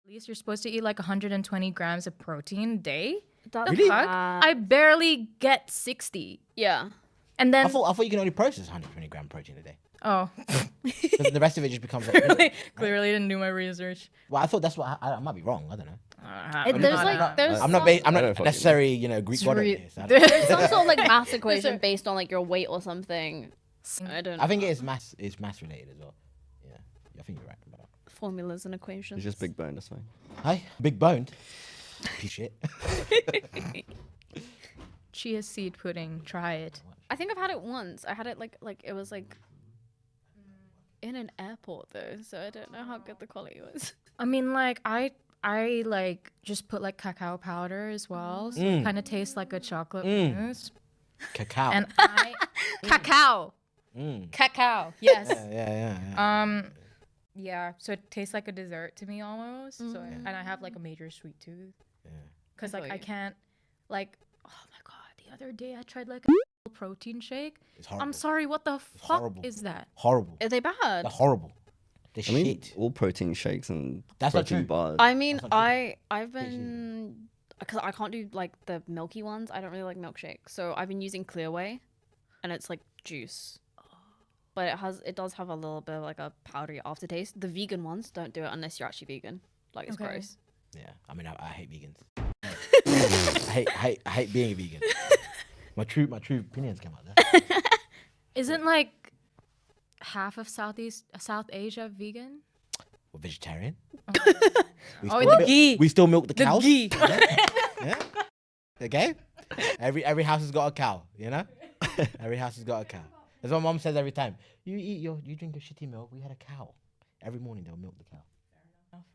At least you're supposed to eat like 120 grams of protein a day. That's The fuck? I barely get 60. Yeah. And then I thought you can only process 120 gram protein a day. oh, The rest of it just becomes like. clearly didn't do my research. Well, I thought that's what I might be wrong. I don't know. There's I'm not necessarily It's Greek god over re- here. So I don't know. there's some sort of like math equation based on like your weight or something. I don't know. I think it is mass. It's mass related as well. Yeah, I think you're right. Formulas and equations. It's just big bone, that's fine. Hi, big boned. Piece shit. Chia seed pudding. Try it. I think I've had it once. I had it like it was like in an airport though, so I don't know how good the quality was. I mean, like I like just put like cacao powder as well, so it kind of tastes like a chocolate mousse. Cacao. And I cacao. Cacao. Yes. Yeah. Yeah, so it tastes like a dessert to me almost. So and I have like a major sweet tooth. Yeah. Cuz I like feel I you. can't like oh my god, the other day I tried like a protein shake. It's horrible. I'm sorry, what the fuck horrible. is that? Horrible. Are they bad? They're horrible. They're I mean, shit. all protein shakes and That's not protein true. bars. I mean, That's not I've been because I can't do like the milky ones. I don't really like milkshake, so I've been using Clearway, and it's like juice, but it does have a little bit of like a powdery aftertaste. The vegan ones don't do it unless you're actually vegan. Like it's Okay. gross. Yeah, I mean, I hate vegans. I hate being a vegan. My true opinions came out there. Isn't like half of South Asia vegan? We're vegetarian. Oh, the ghee. We still milk the The cows. ghee. Yeah. Okay. Every house has got a cow. You know. Every house has got a cow. That's what Mom says every time. You drink your shitty milk. We had a cow. Every morning they'll milk the cow.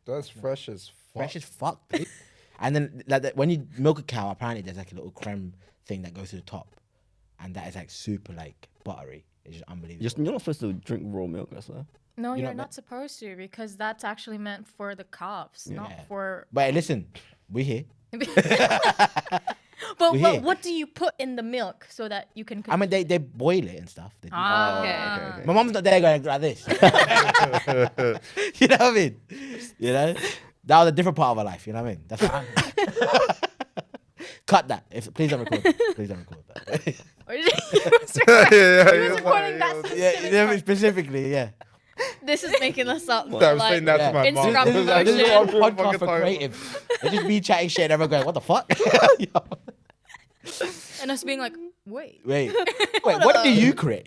That's fresh as fuck. Fresh as fuck, dude. And then when you milk a cow, apparently there's like a little creme thing that goes to the top, and that is like super like buttery. It's just unbelievable. You're not supposed to drink raw milk, that's why. No, You're you're not not supposed to because that's actually meant for the calves, not Yeah. for. But hey, listen, we here. But We're here. what do you put in the milk so that you can? I mean, they boil it and stuff. They do. Okay. My mom's not there going like this. You know what I mean? You know, that was a different part of her life. You know what I mean? That's what I'm. Cut that. Please don't record. Please don't record that. He was recording that specific yeah, part. specifically, yeah. This is making us up. I'm saying Like, that to my mom. Instagram This is a promotion. podcast for creative. It's just me chatting shit and everyone going, "What the fuck?" And us being like, wait. Wait, what do you create?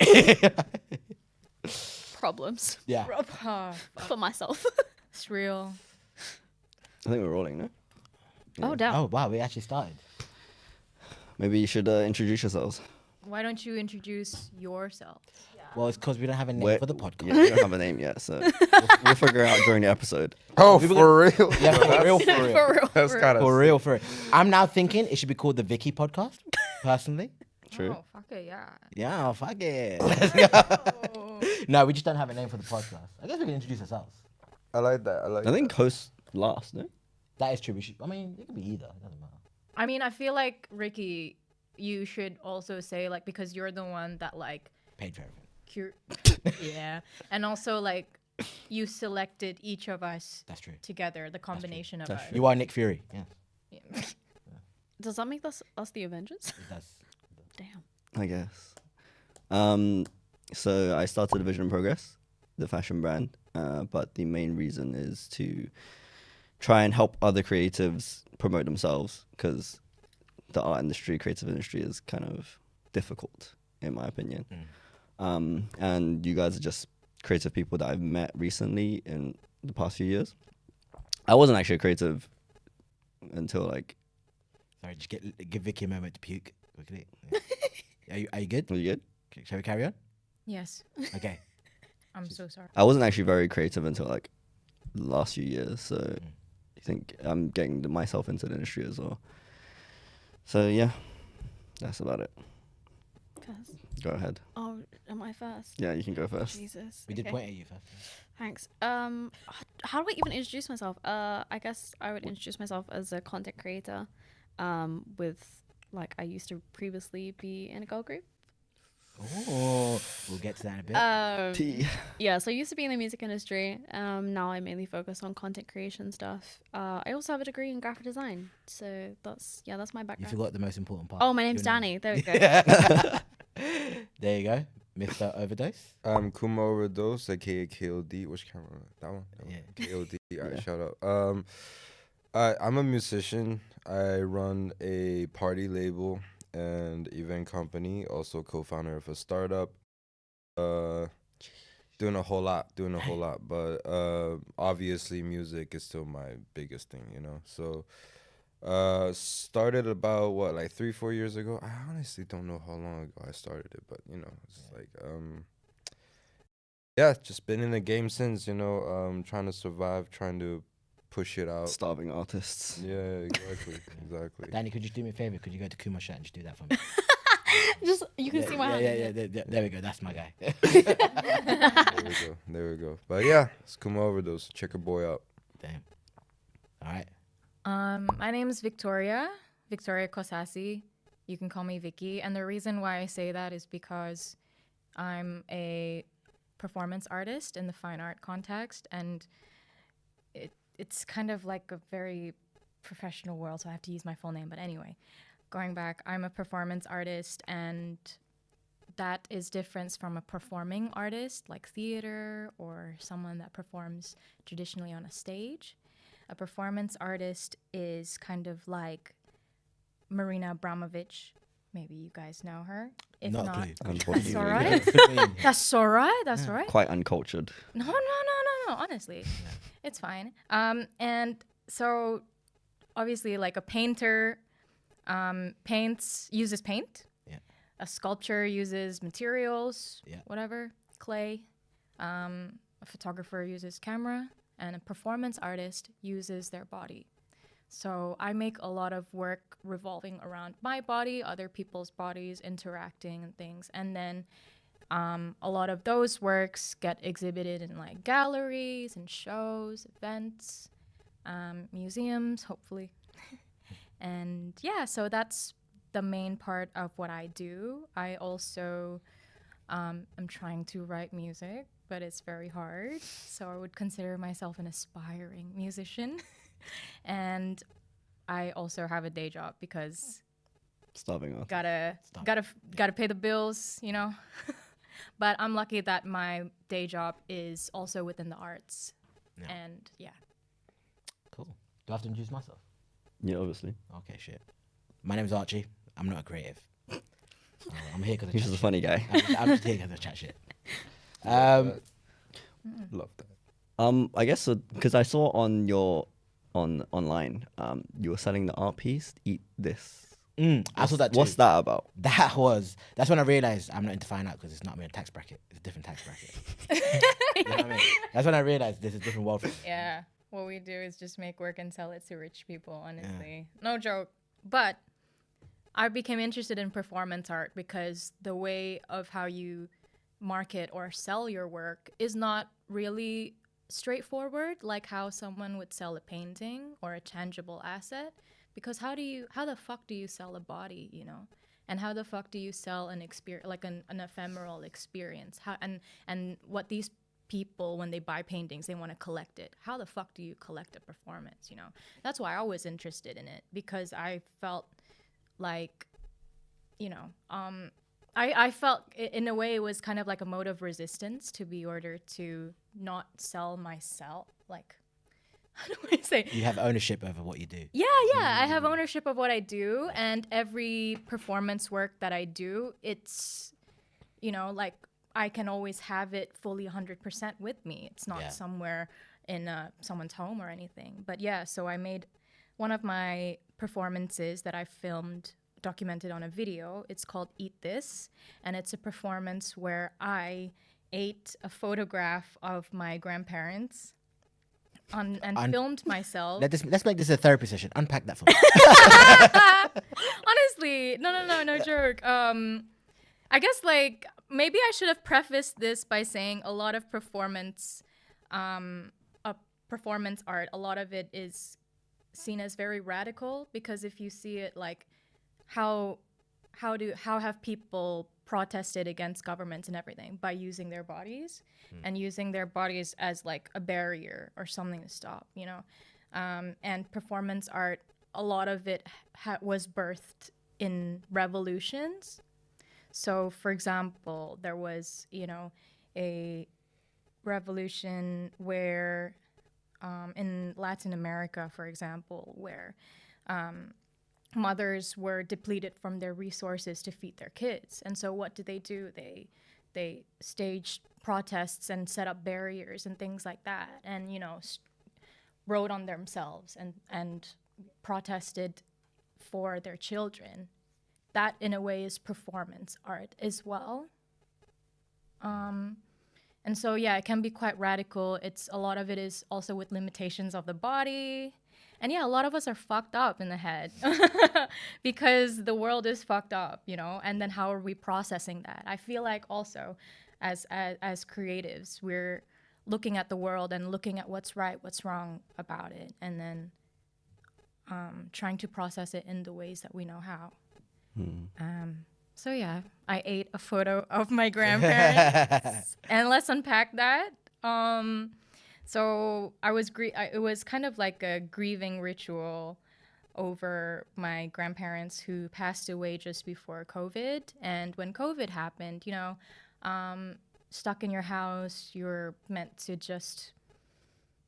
Problems Yeah. for myself. It's real. I think we're rolling, no? Oh damn. Oh wow, we actually started. Maybe you should introduce yourselves. Why don't you introduce yourself? Well, it's because we don't have a name Wait, for the podcast. Yeah, we don't have a name yet, so we'll figure it out during the episode. Oh, We were for real? Yeah, for real, for real. For real. That's kind of For real, for real. I'm now thinking it should be called the Vicky podcast, personally. True. Oh, fuck it, yeah. Yeah, fuck it. Let's go. No, we just don't have a name for the podcast. I guess we can introduce ourselves. I like that. I think host last, no? That is true. We should. I mean, it could be either. It doesn't matter. I mean, I feel like, Ricky, you should also say, like, because you're the one that, like, Paid for everything. yeah. And also, like, you selected each of us That's true. together, the combination of That's us. true. You are Nick Fury. Yeah, Yeah. Does that make us the Avengers? it does. Damn. I guess. So I started Vision and Progress, the fashion brand, but the main reason is to try and help other creatives promote themselves because the art industry, creative industry is kind of difficult, in my opinion. And you guys are just creative people that I've met recently in the past few years. I wasn't actually a creative until like. Sorry, just give Vicky a moment to puke quickly. Are you good? Were you good? Okay, shall we carry on? Yes. Okay. I'm so sorry. I wasn't actually very creative until like the last few years, so I think I'm getting myself into the industry as well. So yeah, that's about it. Go ahead. Oh, am I first? Yeah, you can go first. Jesus. We did okay. point at you first. Thanks. How do I even introduce myself? I guess I would introduce myself as a content creator. With like I used to previously be in a girl group. Oh, we'll get to that in a bit. Tea. Yeah, so I used to be in the music industry. Now I mainly focus on content creation stuff. I also have a degree in graphic design. So that's my You background. forgot the most important part. Oh, my name's Your name. Dani. There we go. There you go, Mr. Overdose. Kuma Overdose, aka KOD. Which camera? That one? Yeah. KOD. Alright, Yeah. shout out. I'm a musician. I run a party label and event company. Also co-founder of a startup. Doing a whole lot. But obviously, music is still my biggest thing. So. Started about like 3-4 years ago. I honestly don't know how long ago I started it, but it's like yeah, just been in the game since, trying to survive, trying to push it out. Starving artists. Yeah, exactly. Danny, could you do me a favor? Could you go to Kuma Chat and just do that for me? Just you can see my hand. Yeah. There we go. That's my guy. There we go. But yeah, it's Kuma Overdose. Check a boy out. Damn. All right. My name is Victoria Kosasie. You can call me Vicky. And the reason why I say that is because I'm a performance artist in the fine art context. And it's kind of like a very professional world, so I have to use my full name. But anyway, going back, I'm a performance artist, and that is different from a performing artist like theater or someone that performs traditionally on a stage. A performance artist is kind of like Marina Abramovic. Maybe you guys know her. If Not a not, clue. Unfortunately. That's all right. That's all right. That's all right. Quite uncultured. No. Honestly, it's fine. And so obviously, like a painter uses paint. Yeah. A sculptor uses materials. Yeah. Whatever, clay. A photographer uses camera, and a performance artist uses their body. So I make a lot of work revolving around my body, other people's bodies, interacting and things. And then a lot of those works get exhibited in like galleries and shows, events, museums, hopefully. And yeah, so that's the main part of what I do. I also am trying to write music, but it's very hard. So I would consider myself an aspiring musician. And I also have a day job because Starving artists. gotta pay the bills, you know. But I'm lucky that my day job is also within the arts. Yeah. And yeah. Cool. Do I have to introduce myself? Yeah, obviously. Okay, shit. My name's Archie. I'm not a creative. I'm here because He's just a funny guy. I'm just here because I chat shit. Love that. I guess so, because I saw on your online, you were selling the art piece. Eat this. I saw that too. What's that about? That's when I realized I'm not into fine art because it's not my tax bracket. It's a different tax bracket. You know what I mean? That's when I realized there's a different world for me. Yeah. What we do is just make work and sell it to rich people, honestly. Yeah. No joke. But I became interested in performance art because the way of how you market or sell your work is not really straightforward, like how someone would sell a painting or a tangible asset. Because how the fuck do you sell a body, you know? And how the fuck do you sell an experience, like an ephemeral experience? And what these people, when they buy paintings, they want to collect it. How the fuck do you collect a performance, you know? That's why I was interested in it, because I felt like, you know, I felt in a way it was kind of like a mode of resistance to be ordered to not sell myself, like, how do I say? You have ownership over what you do. Yeah, I have ownership of what I do, and every performance work that I do, it's, you know, like I can always have it fully 100% with me. It's not somewhere in someone's home or anything. But yeah, so I made one of my performances that I filmed, documented on a video. It's called Eat This, and it's a performance where I ate a photograph of my grandparents and filmed myself. Let's make this a therapy session. Unpack that for me. Honestly, no joke. I guess like maybe I should have prefaced this by saying a lot of performance art, a lot of it is seen as very radical, because if you see it like how have people protested against governments and everything by using their bodies and using their bodies as like a barrier or something to stop, you know. And performance art, a lot of it was birthed in revolutions. So, for example, there was, you know, a revolution where in Latin America, for example, where mothers were depleted from their resources to feed their kids. And so what did? They staged protests and set up barriers and things like that, and, you know, wrote on themselves and protested for their children. That, in a way, is performance art as well. And so, yeah, it can be quite radical. A lot of it is also with limitations of the body. And yeah, a lot of us are fucked up in the head because the world is fucked up, you know? And then how are we processing that? I feel like also as creatives, we're looking at the world and looking at what's right, what's wrong about it, and then trying to process it in the ways that we know how. So yeah, I ate a photo of my grandparents, and let's unpack that. So it was kind of like a grieving ritual over my grandparents who passed away just before COVID. And when COVID happened, you know, stuck in your house, you're meant to just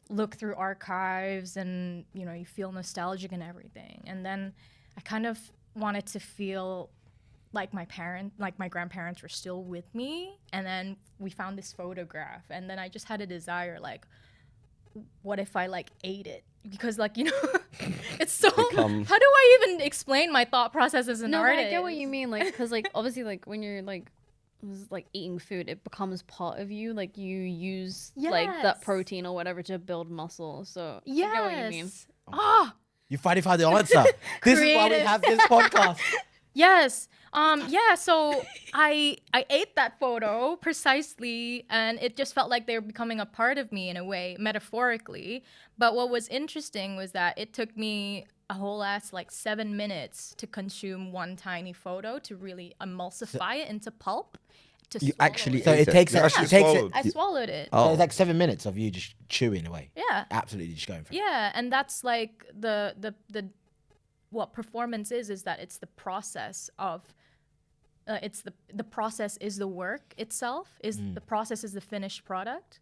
look through archives and, you know, you feel nostalgic and everything. And then I kind of wanted to feel like my grandparents were still with me. And then we found this photograph, and then I just had a desire, like, what if I like ate it? Because, like, you know, it's so, how do I even explain my thought process as an artist? I get what you mean, like, because, like, obviously, like, when you're like eating food, it becomes part of you. Like, you use like that protein or whatever to build muscle. So I get what you mean. You finally found the answer. This is why we have this podcast. Yes. Yeah, so I ate that photo precisely, and it just felt like they were becoming a part of me in a way, metaphorically. But what was interesting was that it took me a whole ass like 7 minutes to consume one tiny photo to really emulsify it into pulp. You actually So it takes I swallowed it. So it's like 7 minutes of you just chewing away. Yeah. Absolutely just going for it. Yeah, and that's like the what performance is that it's the process of it's the process is the work itself, is the process is the finished product.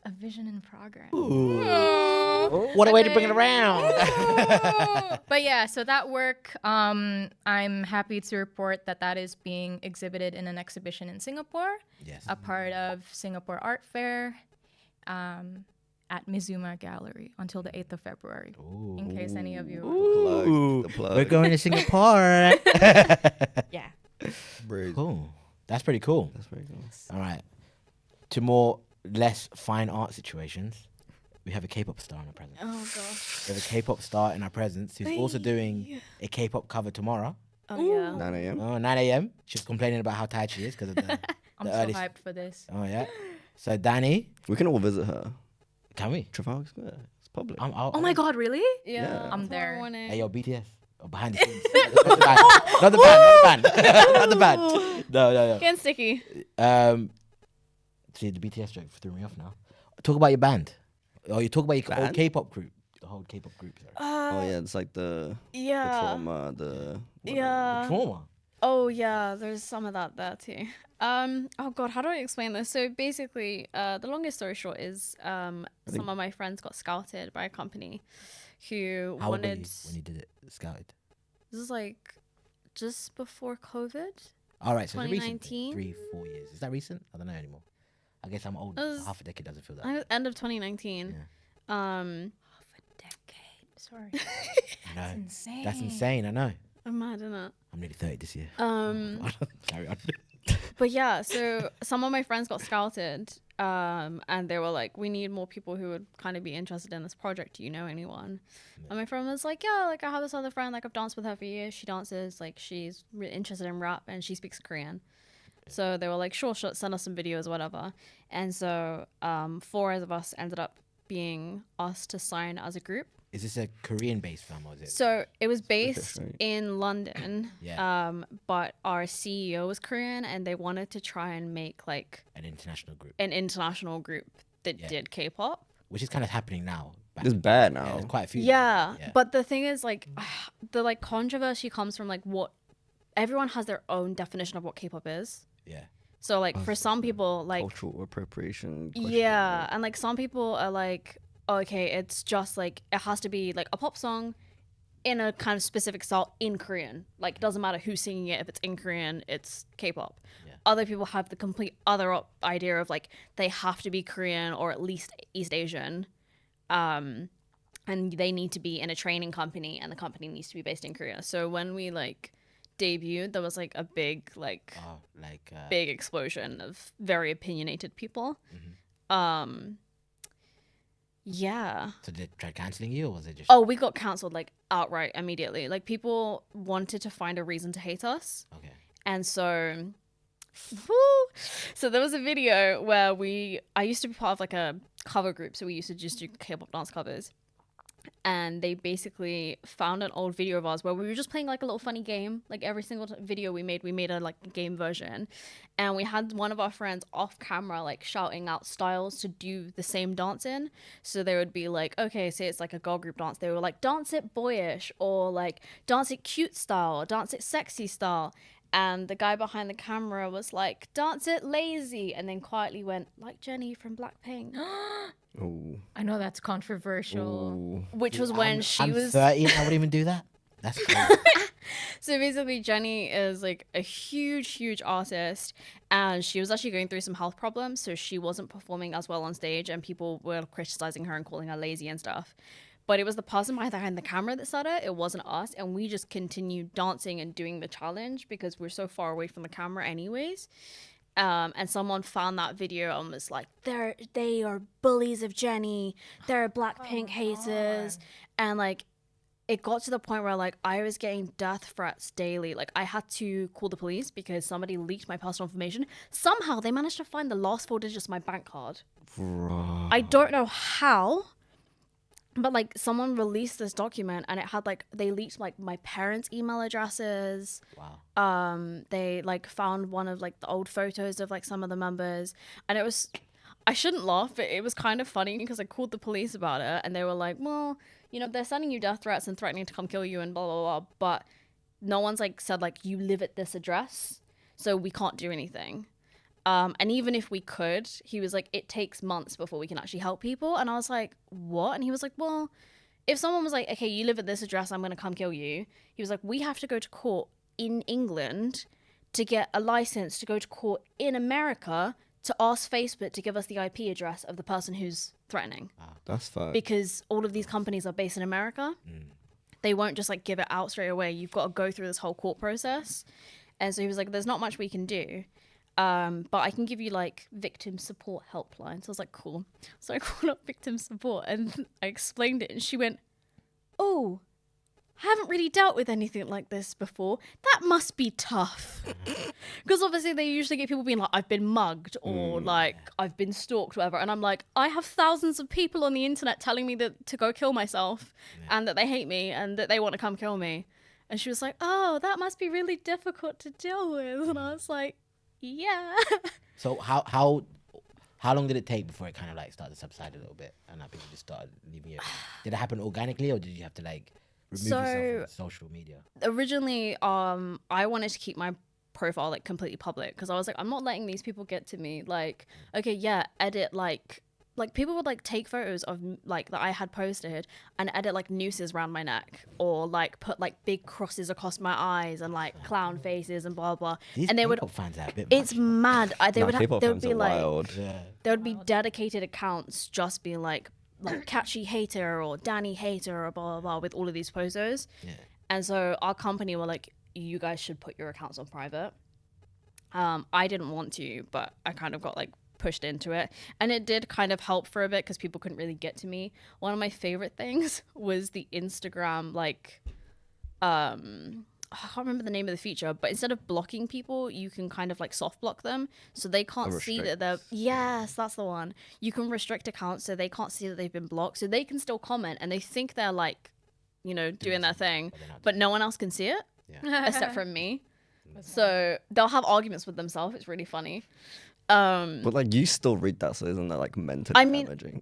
A vision in progress. What a way to bring it around. But yeah, so that work, I'm happy to report that is being exhibited in an exhibition in Singapore. Yes. A part of Singapore Art Fair at Mizuma Gallery until the 8th of February. In case any of you... The plug. We're going to Singapore. Yeah. Brave. Cool. That's pretty cool. That's very cool. All right. To more less fine art situations, we have a K-pop star in our presence. Oh gosh. We have a K-pop star in our presence who's also doing a K-pop cover tomorrow. Oh yeah. 9 a.m. Oh, 9 a.m. She's complaining about how tired she is because of the I'm so early... hyped for this. Oh, yeah. So, Dani, We can all visit her. can we? Trafalgar Square. It's public. Oh my god, really? Yeah. I'm there. Hey, yo, BTS. Oh, behind the scenes. Not the band. Not the band. No. Getting sticky. See, the BTS joke threw me off now. Talk about your band. Oh, you talk about your whole K-pop group. The whole K-pop group. Sorry. Oh yeah, it's like the trauma, the Trauma. Oh yeah, there's some of that there too. Oh god, how do I explain this? So basically, the longest story short is some of my friends got scouted by a company who How old were you wanted. when you did it? Scouted. This is like just before COVID. All right, so it's recent. 2019? 3-4 years. Is that recent? I don't know anymore. I guess I'm old. It was- Half a decade doesn't feel that. I think end of 2019. Decade. Sorry. I know. Insane. That's insane. I know. I'm mad, innit? I'm nearly 30 this year. Carry on. But yeah, so some of my friends got scouted, and they were like, we need more people who would kind of be interested in this project. Do you know anyone? And my friend was like, yeah, like I have this other friend, like I've danced with her for years. She dances, like she's really interested in rap and she speaks Korean. So they were like, sure, send us some videos or whatever. And so 4 of us ended up being asked to sign as a group. Is this a Korean-based film or is it? So it was based right? in London. Yeah. But our CEO was Korean, and they wanted to try and make like An international group, an international group that Yeah. did K-pop. which is kind of happening now. It's bad Yeah, now. there's quite a few. Yeah, Yeah. but the thing is, like, the like controversy comes from like what everyone has their own definition of what K-pop is. Yeah. So like for some people, like Cultural appropriation. question, yeah, right? and like some people are like, okay, it's just like it has to be like a pop song in a kind of specific style in Korean. Like it doesn't matter who's singing it. If it's in Korean, it's K-pop. Yeah. Other people have the complete other idea of like they have to be Korean or at least East Asian. And they need to be in a training company, and the company needs to be based in Korea. So when we like debuted, there was like a big like Oh, like big explosion of very opinionated people. Yeah. so they tried canceling you, or was it just? Oh, we got cancelled like outright immediately. Like people wanted to find a reason to hate us. Okay. And so so there was a video where I used to be part of like a cover group, so we used to just do K-pop dance covers. And they basically found an old video of ours where we were just playing like a little funny game. Like every single video we made a like game version. And we had one of our friends off camera like shouting out styles to do the same dance in. So they would be like, okay, say it's like a girl group dance. They were like, dance it boyish, or like dance it cute style, dance it sexy style. And the guy behind the camera was like, dance it lazy. And then quietly went, like Jennie from Blackpink. Ooh. I know that's controversial. Ooh. Which was when she I'm was 30 and I wouldn't even do that. That's crazy. So basically Jennie is like a huge artist, and she was actually going through some health problems, so she wasn't performing as well on stage, and people were criticizing her and calling her lazy and stuff. But it was the person behind the camera that said it. It wasn't us, and we just continued dancing and doing the challenge because we're so far away from the camera anyways. And someone found that video and was like, they are bullies of Jennie. They're Blackpink haters. And like, it got to the point where like I was getting death threats daily. Like I had to call the police because somebody leaked my personal information. Somehow they managed to find the last 4 digits of my bank card. Bruh. I don't know how, but like someone released this document and it had like, they leaked like my parents' email addresses. Wow. They like found one of like the old photos of like some of the members, and it was, I shouldn't laugh, but it was kind of funny because I called the police about it and they were like, well, you know, they're sending you death threats and threatening to come kill you and blah blah blah, but no one's like said like you live at this address, so we can't do anything. And even if we could, he was like, it takes months before we can actually help people. And I was like, what? And he was like, well, if someone was like, okay, you live at this address, I'm going to come kill you. He was like, we have to go to court in England to get a license to go to court in America to ask Facebook to give us the IP address of the person who's threatening. That's fine. Because all of these companies are based in America. They won't just like give it out straight away. You've got to go through this whole court process. And so he was like, there's not much we can do. But I can give you like victim support helpline. So I was like, cool. So I called up victim support and I explained it, and she went, oh, I haven't really dealt with anything like this before. That must be tough. Because obviously they usually get people being like, I've been mugged, or like I've been stalked, whatever. And I'm like, I have thousands of people on the internet telling me that to go kill myself and that they hate me and that they want to come kill me. And she was like, oh, that must be really difficult to deal with. And I was like, yeah. So how long did it take before it kind of like started to subside a little bit and like people just started leaving you? Did it happen organically, or did you have to like remove yourself from social media? Originally, I wanted to keep my profile like completely public because I was like, I'm not letting these people get to me. Like, okay, yeah, edit like people would like take photos of like that I had posted and edit like nooses around my neck, or like put like big crosses across my eyes and like clown faces and blah blah. These and they would, K-pop fans are a bit it's much. mad. They would K-pop there would fans be are like wild. Yeah. there would be dedicated accounts just being like catchy hater or Dani hater or blah blah blah with all of these photos. Yeah. And so our company were like, you guys should put your accounts on private. I didn't want to, but I kind of got like pushed into it, and it did kind of help for a bit because people couldn't really get to me. One of my favorite things was the Instagram like I can't remember the name of the feature, but instead of blocking people, you can kind of like soft block them so they can't see that they're. Yes, that's the one. You can restrict accounts so they can't see that they've been blocked, so they can still comment and they think they're like, you know, doing their thing, but no one else can see it except for me. So they'll have arguments with themselves. It's really funny. But like you still read that, so isn't that like mentally damaging?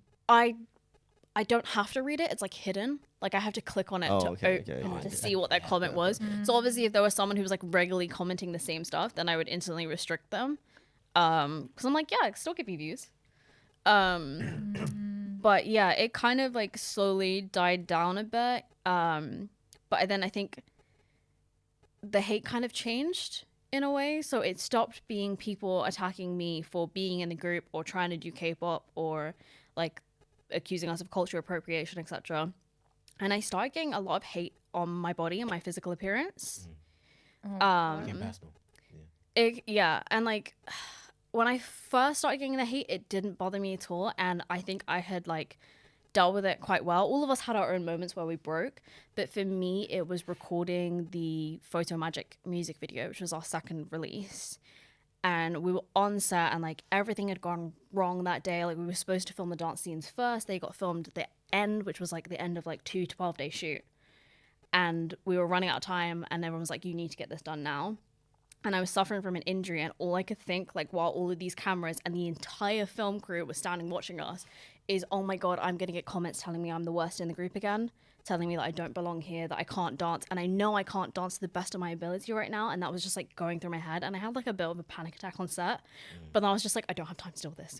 I don't have to read it. It's like hidden. Like I have to click on it to see what their comment was. So obviously if there was someone who was like regularly commenting the same stuff, then I would instantly restrict them. Because I'm like, yeah, I can still give you views. But yeah, it kind of like slowly died down a bit. But then I think the hate kind of changed in a way. So it stopped being people attacking me for being in the group or trying to do K-pop or like accusing us of cultural appropriation, etc. And I started getting a lot of hate on my body and my physical appearance. Became personal. And like when I first started getting the hate, it didn't bother me at all, and I think I had like dealt with it quite well. All of us had our own moments where we broke, but for me it was recording the Photo Magic music video, which was our second release. And we were on set and like everything had gone wrong that day. Like we were supposed to film the dance scenes first. They got filmed at the end, which was like the end of like 2 12-day shoot. And we were running out of time and everyone was like, you need to get this done now. And I was suffering from an injury, and all I could think, like while all of these cameras and the entire film crew was standing watching us, is, oh my God, I'm going to get comments telling me I'm the worst in the group again, telling me that I don't belong here, that I can't dance. And I know I can't dance to the best of my ability right now. And that was just like going through my head. And I had like a bit of a panic attack on set. But then I was just like, I don't have time to deal with this.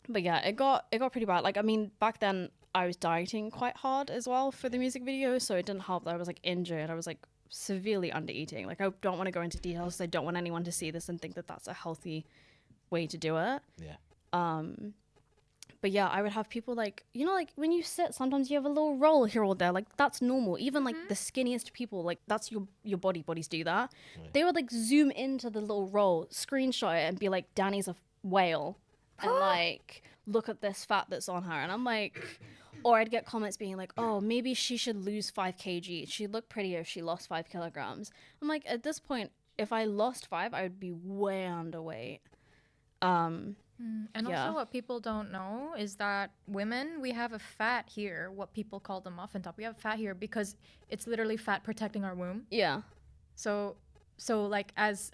But yeah, it got pretty bad. Like, I mean, back then I was dieting quite hard as well for the music video. So it didn't help that I was like injured. I was like severely under eating. Like, I don't want to go into details. I don't want anyone to see this and think that that's a healthy way to do it. But yeah, I would have people like, you know, like when you sit, sometimes you have a little roll here or there. Like that's normal. Even like the skinniest people, like that's your bodies do that. They would like zoom into the little roll, screenshot it and be like, Dani's a whale. And like, look at this fat that's on her. And I'm like, or I'd get comments being like, oh, maybe she should lose 5 kg. She'd look prettier if she lost 5 kilograms. I'm like, at this point, if I lost 5, I would be way underweight. And also what people don't know is that women, we have a fat here, what people call the muffin top. We have fat here because it's literally fat protecting our womb. Yeah. So like as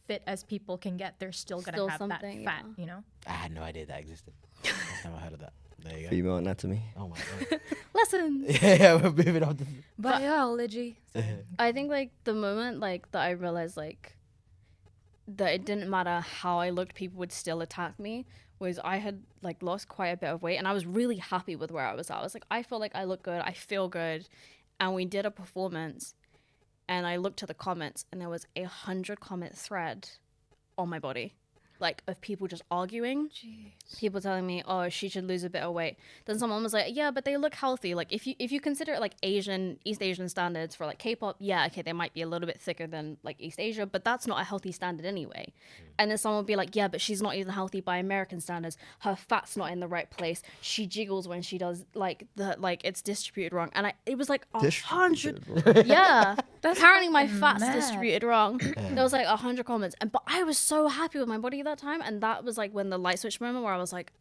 fit as people can get, they're still gonna have that fat, you know? I had no idea that existed. I've never heard of that. There you go. Female anatomy. Oh my God. Lessons. Yeah, we're moving on to biology. I think like the moment like that I realized like that it didn't matter how I looked, people would still attack me, was I had like lost quite a bit of weight and I was really happy with where I was at. I was like, I feel like I look good, I feel good. And we did a performance and I looked to the comments and there was 100 comment thread on my body. Like of people just arguing. Jeez. People telling me, oh, she should lose a bit of weight. Then someone was like, yeah, but they look healthy. Like if you consider it like East Asian standards for like K-pop, yeah, okay, they might be a little bit thicker than like East Asia, but that's not a healthy standard anyway. And then someone would be like, yeah, but she's not even healthy by American standards. Her fat's not in the right place. She jiggles when she does like it's distributed wrong. And it was like 100. Yeah. Apparently my fat's distributed wrong. There was like 100 comments. But I was so happy with my body that time, and that was like when the light switch moment where I was like,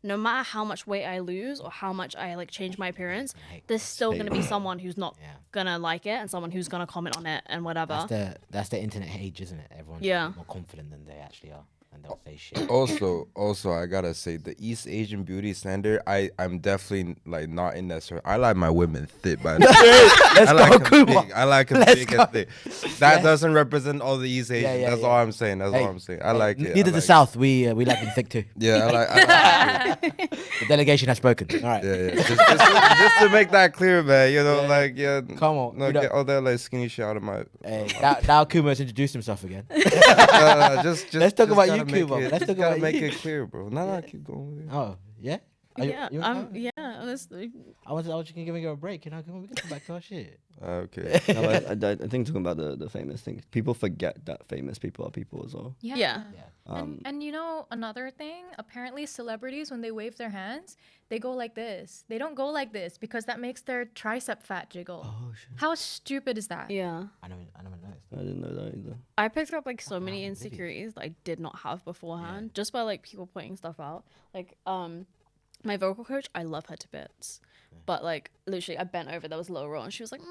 no matter how much weight I lose or how much I like change my appearance, there's still gonna be someone who's not gonna like it and someone who's gonna comment on it and whatever. That's the internet age, isn't it? Everyone's more confident than they actually are, and they'll say shit. Also, I gotta say the East Asian beauty standard. I'm definitely like not in that sort. I like my women thick, but I like them big and thick. That doesn't represent all the East Asians. That's all I'm saying. That's all I'm saying. I like it. Neither the South. We like them thick too. Yeah, I like the delegation has spoken. All right. Yeah. Just to make that clear, man. You know, Come on. No, get all that like skinny shit out of my. Hey, now Kuma's introduced himself again. Just let's talk about you, Kuma. Let's talk about make it clear, bro. No, keep going. Oh, yeah? Are Yeah, you yeah, honestly. I was just giving you a break. You know, come on, we can come back to our shit. Okay. No, but I think talking about the famous thing, people forget that famous people are people as well. Yeah. Yeah. And you know another thing, apparently celebrities when they wave their hands, they go like this. They don't go like this because that makes their tricep fat jiggle. Oh shit! How stupid is that? Yeah. I never noticed. I didn't know that either. I picked up like so many videos. insecurities that I did not have beforehand just by like people pointing stuff out. Like my vocal coach, I love her to bits. But like literally I bent over, there was a low roll and she was like,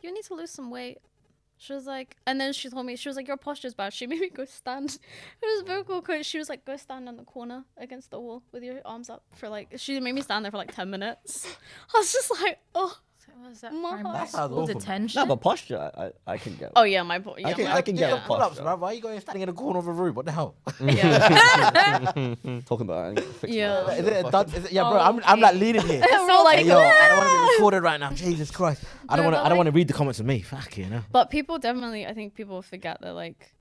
you need to lose some weight. She was like, and then she told me, she was like, your posture's bad. She made me go stand. It was vocal coach. She was like, go stand in the corner against the wall with your arms up for like, she made me stand there for like 10 minutes. I was just like, oh. So was that My primary heart. school awful. detention? No, but posture, I can get. Oh yeah, my yeah, I can get Yeah, a pull-ups, posture. bro. Why are you going standing in the corner of a room? What the hell? Talking about, I need to fix Yeah. my- Is it, yeah, bro. I'm like leading here. We're all like, Hey, yo, I don't want to be recorded right now. Jesus Christ. I don't No, want to. but I don't want to read the comments of me. Fuck you know. But people definitely, I think people forget that like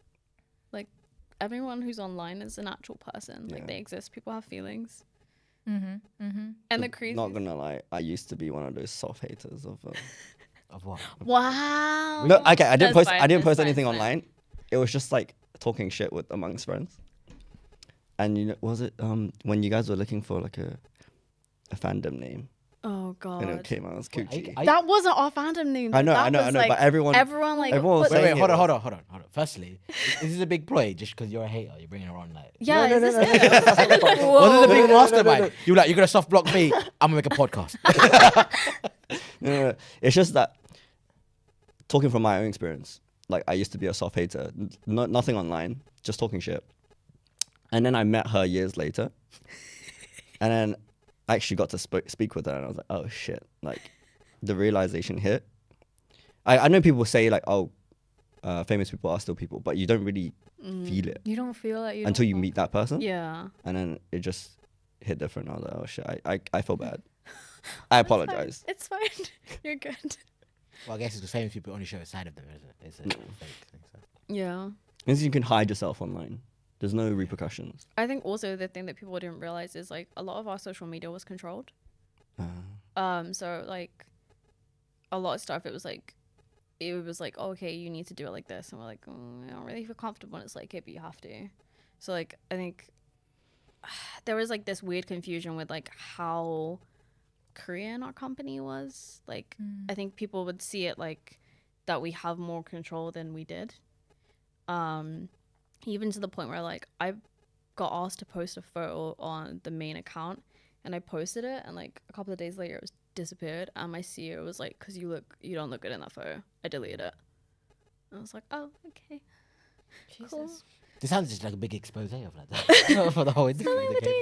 everyone who's online is an actual person. Like Yeah. they exist. People have feelings. Mm-hmm. And the crazy. Not gonna lie, I used to be one of those soft haters of. Of what? Wow. No, okay, I didn't That's post. fine, I didn't that's post fine, anything that's fine. online. It was just like talking shit with amongst friends. And you know, was it when you guys were looking for like a fandom name Oh god. and it came out as Coochie? That wasn't our fandom name. I know, That I know, was, I know, like, but everyone like everyone was but- Wait, saying hold it on. was- Firstly, is this a big ploy just because you're a hater? You're bringing her on like. Yeah, No, is no, this no, it? no. Was it a big No, no, no, mastermind? no. You like you're gonna soft block me? I'm gonna make a podcast. No. It's just that talking from my own experience, like I used to be a soft hater, nothing online, just talking shit. And then I met her years later, and then I actually got to speak with her, and I was like, oh shit, like the realization hit. I know people say like, oh, famous people are still people, but you don't really feel it You don't feel that you until don't you meet that person. Yeah. And then it just hit different. I was like, oh shit, I feel bad. I apologize. It's fine. You're good. Well, I guess it's the famous people only show a side of them, isn't it? It's a fake thing. So. Yeah. Because you can hide yourself online. There's no repercussions. I think also the thing that people didn't realize is like a lot of our social media was controlled. So like a lot of stuff it was like oh, okay, you need to do it like this, and we're like, I don't really feel comfortable, and it's like, okay, but you have to. So like I think there was like this weird confusion with like how Korean our company was. Like I think people would see it like that we have more control than we did. Even to the point where like I got asked to post a photo on the main account, and I posted it, and like a couple of days later it was disappeared, and my CEO was like, because you don't look good in that photo. I deleted it. I was like, oh, okay. Cool. This sounds just like a big expose of like that for the whole industry.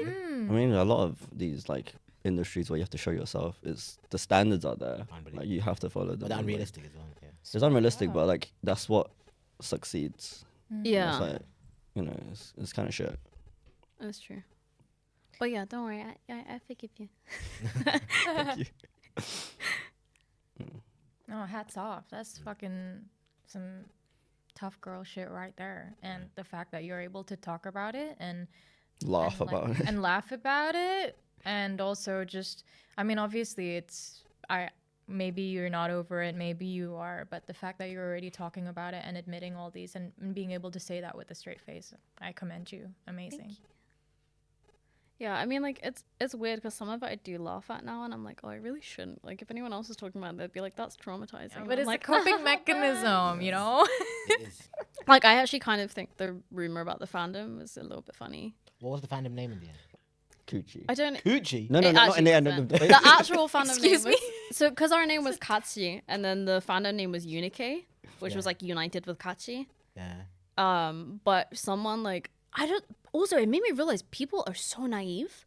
I mean, a lot of these like industries where you have to show yourself is the standards are there. Like, you have to follow them. But they're unrealistic as well. Yeah. It's unrealistic, but like that's what succeeds. Yeah, It's like, you know, it's kind of shit. that's true. But yeah, don't worry, I forgive you. Thank you. Oh, hats off. That's fucking some tough girl shit right there. And the fact that you're able to talk about it and Laugh and, like, about it. and laugh about it, and also just, I mean, obviously maybe you're not over it, maybe you are, but the fact that you're already talking about it and admitting all these and being able to say that with a straight face, I commend you. Amazing. Yeah, I mean, like, it's weird because some of it I do laugh at now, and I'm like, oh, I really shouldn't. Like, if anyone else is talking about it, they'd be like, that's traumatizing. Yeah, And but I'm it's like, a coping mechanism, you know? It is. like, I actually kind of think the rumor about the fandom was a little bit funny. What was the fandom name in the end? Coochie. I don't. Coochie. No, It not in the end. actually No, the actual fandom Excuse name was, so because our name was Katsi, and then the fandom name was Unike, which was Yeah. like united with Kachi. Yeah. But someone like also it made me realize people are so naive.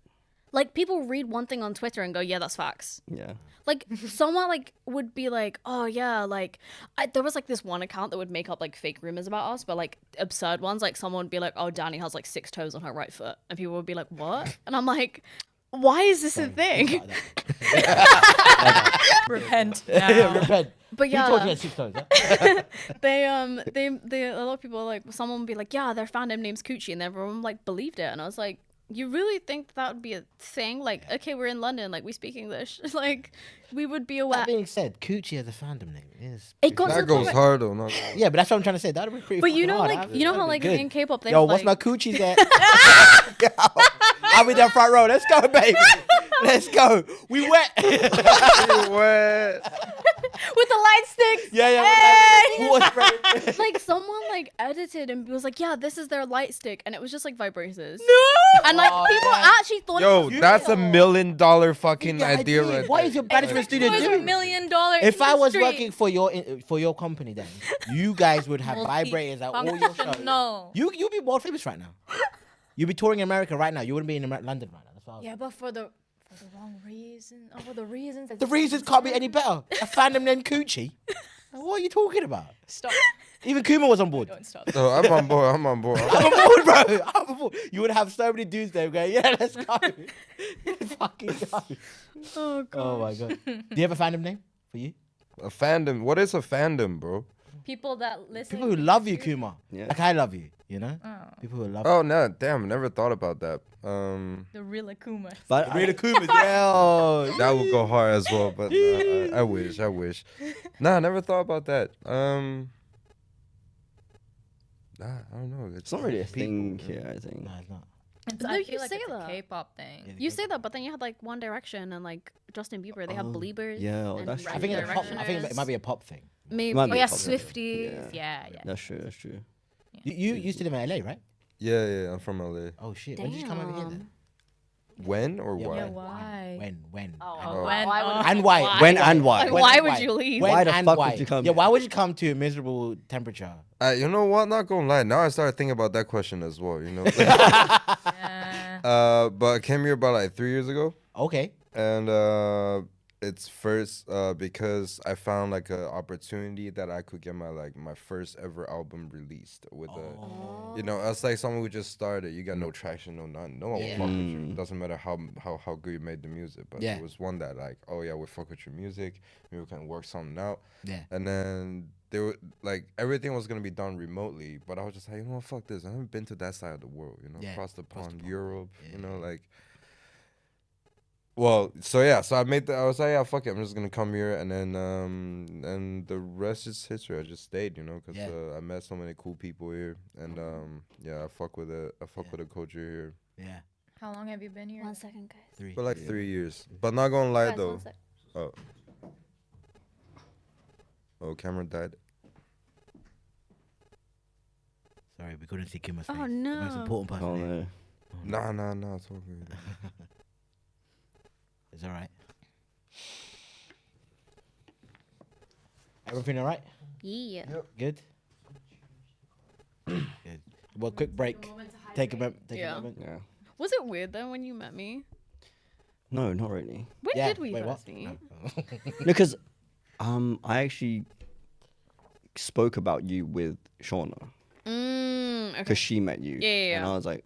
Like, people read one thing on Twitter and go, yeah, that's facts. Yeah. Like, someone like would be like, oh yeah, like there was like this one account that would make up like fake rumors about us, but like absurd ones. Like, someone would be like, oh, Dani has like 6 toes on her right foot, and people would be like, what? And I'm like, why is this a thing? Repent Yeah, now. repent. But Who told you yeah, had 6 toes? Huh? they a lot of people like, someone would be like, yeah, their fandom name's Coochie, and everyone like believed it, and I was like, you really think that would be a thing? Like, okay, we're in London, like we speak English. Like, we would be aware. That being said, Coochie as a fandom name is. It got to That the goes point- hard though. Not Yeah, but that's what I'm trying to say. That'd be pretty. But you fucking know, hard. like, you know how like in K-pop they Yo, have, what's my like, coochie's at? I'll be there front row. Let's go, baby. Let's go. We wet. with the light sticks. Yeah. Hey! Water spray. Like someone like edited and was like, yeah, this is their light stick, and it was just like vibrators. No. And like Oh, people yeah. actually thought. Yo, it was that's a real. $1 million fucking Yeah, idea dude, right what there. is your management studio It was doing? $1 million. If I was industry. working for your company, then you guys would have vibrators at all your shows. No. You'd be more famous right now. You'd be touring America right now. You wouldn't be in London right now. That's what I was Yeah, but for the wrong reason. Oh, for the reasons. The reasons can't be any better. A fandom named Coochie. What are you talking about? Stop. Even Kuma was on board. Don't stop. Oh, I'm on board. I'm on board. I'm on board, bro. I'm on board. You would have so many dudes there going, yeah, let's go. Fucking go. Oh god. Oh my god. Do you have a fandom name for you? A fandom. What is a fandom, bro? People that listen. People who love you, Kuma. Yeah. Like I love you, you know? Oh, People who love Oh no, damn! Never thought about that. the real Akuma. But you. Really Kumas, yeah. That would go hard as well, but nah, I wish. Nah, I never thought about that. Nah, I don't know. it's not really a people, thing yeah. here, I think. No, it's not. No, I you feel like say it's that. a K-pop thing. Yeah. You say that, but then you had like One Direction and like Justin Bieber. They have Oh, Beliebers. yeah, oh, and that's I think true. it's a pop. I think it might be a pop thing. Maybe. Might Oh be yeah, a pop thing. Swifties. Yeah, yeah. That's true, that's true. You used to live in LA, right? Yeah, I'm from LA. Oh shit. When did you come over here then? When or Yeah, why? Yeah, why? When? Oh, When? why would Oh. And why? When and why? Like, When why and would you leave? When Why the and fuck why? would you come Yeah, here? why would you come to a miserable temperature? You know what? Not gonna lie. Now I started thinking about that question as well. You know. Yeah. But I came here about like 3 years ago, Okay. and it's first because I found like an opportunity that I could get my first ever album released with a, you know, it's like someone who just started. You got no traction, no none. No one will fuck with you. Doesn't matter how good you made the music, but Yeah. it was one that like, oh yeah, we fuck with your music. Maybe we can work something out. Yeah. And then they were like everything was gonna be done remotely, but I was just like, you know what, fuck this. I haven't been to that side of the world, you know, Yeah, across the across the pond, pond. Europe, you know, Yeah. like. Well, so yeah, so I was like, yeah, fuck it, I'm just gonna come here, and then and the rest is history. I just stayed, you know, because Yeah. I met so many cool people here, and yeah, I fuck with it. I fuck with the culture here Yeah. How long have you been here? 1 second, guys. 3. for like 3 years. But not gonna lie Guys, though. 1 sec. Oh, camera died. Sorry, we couldn't see Kuma's face. Oh, The most no. important person. Oh here. no. Nah, it's all good. It's all right. Everything all right? Yeah. Good. Good. Well, quick break. Take a moment. Yeah. moment. Yeah. Was it weird then when you met me? No, not really. When Yeah. did we Wait, first what? meet? No. Because I actually spoke about you with Shauna Okay. because she met you. Yeah. And I was like,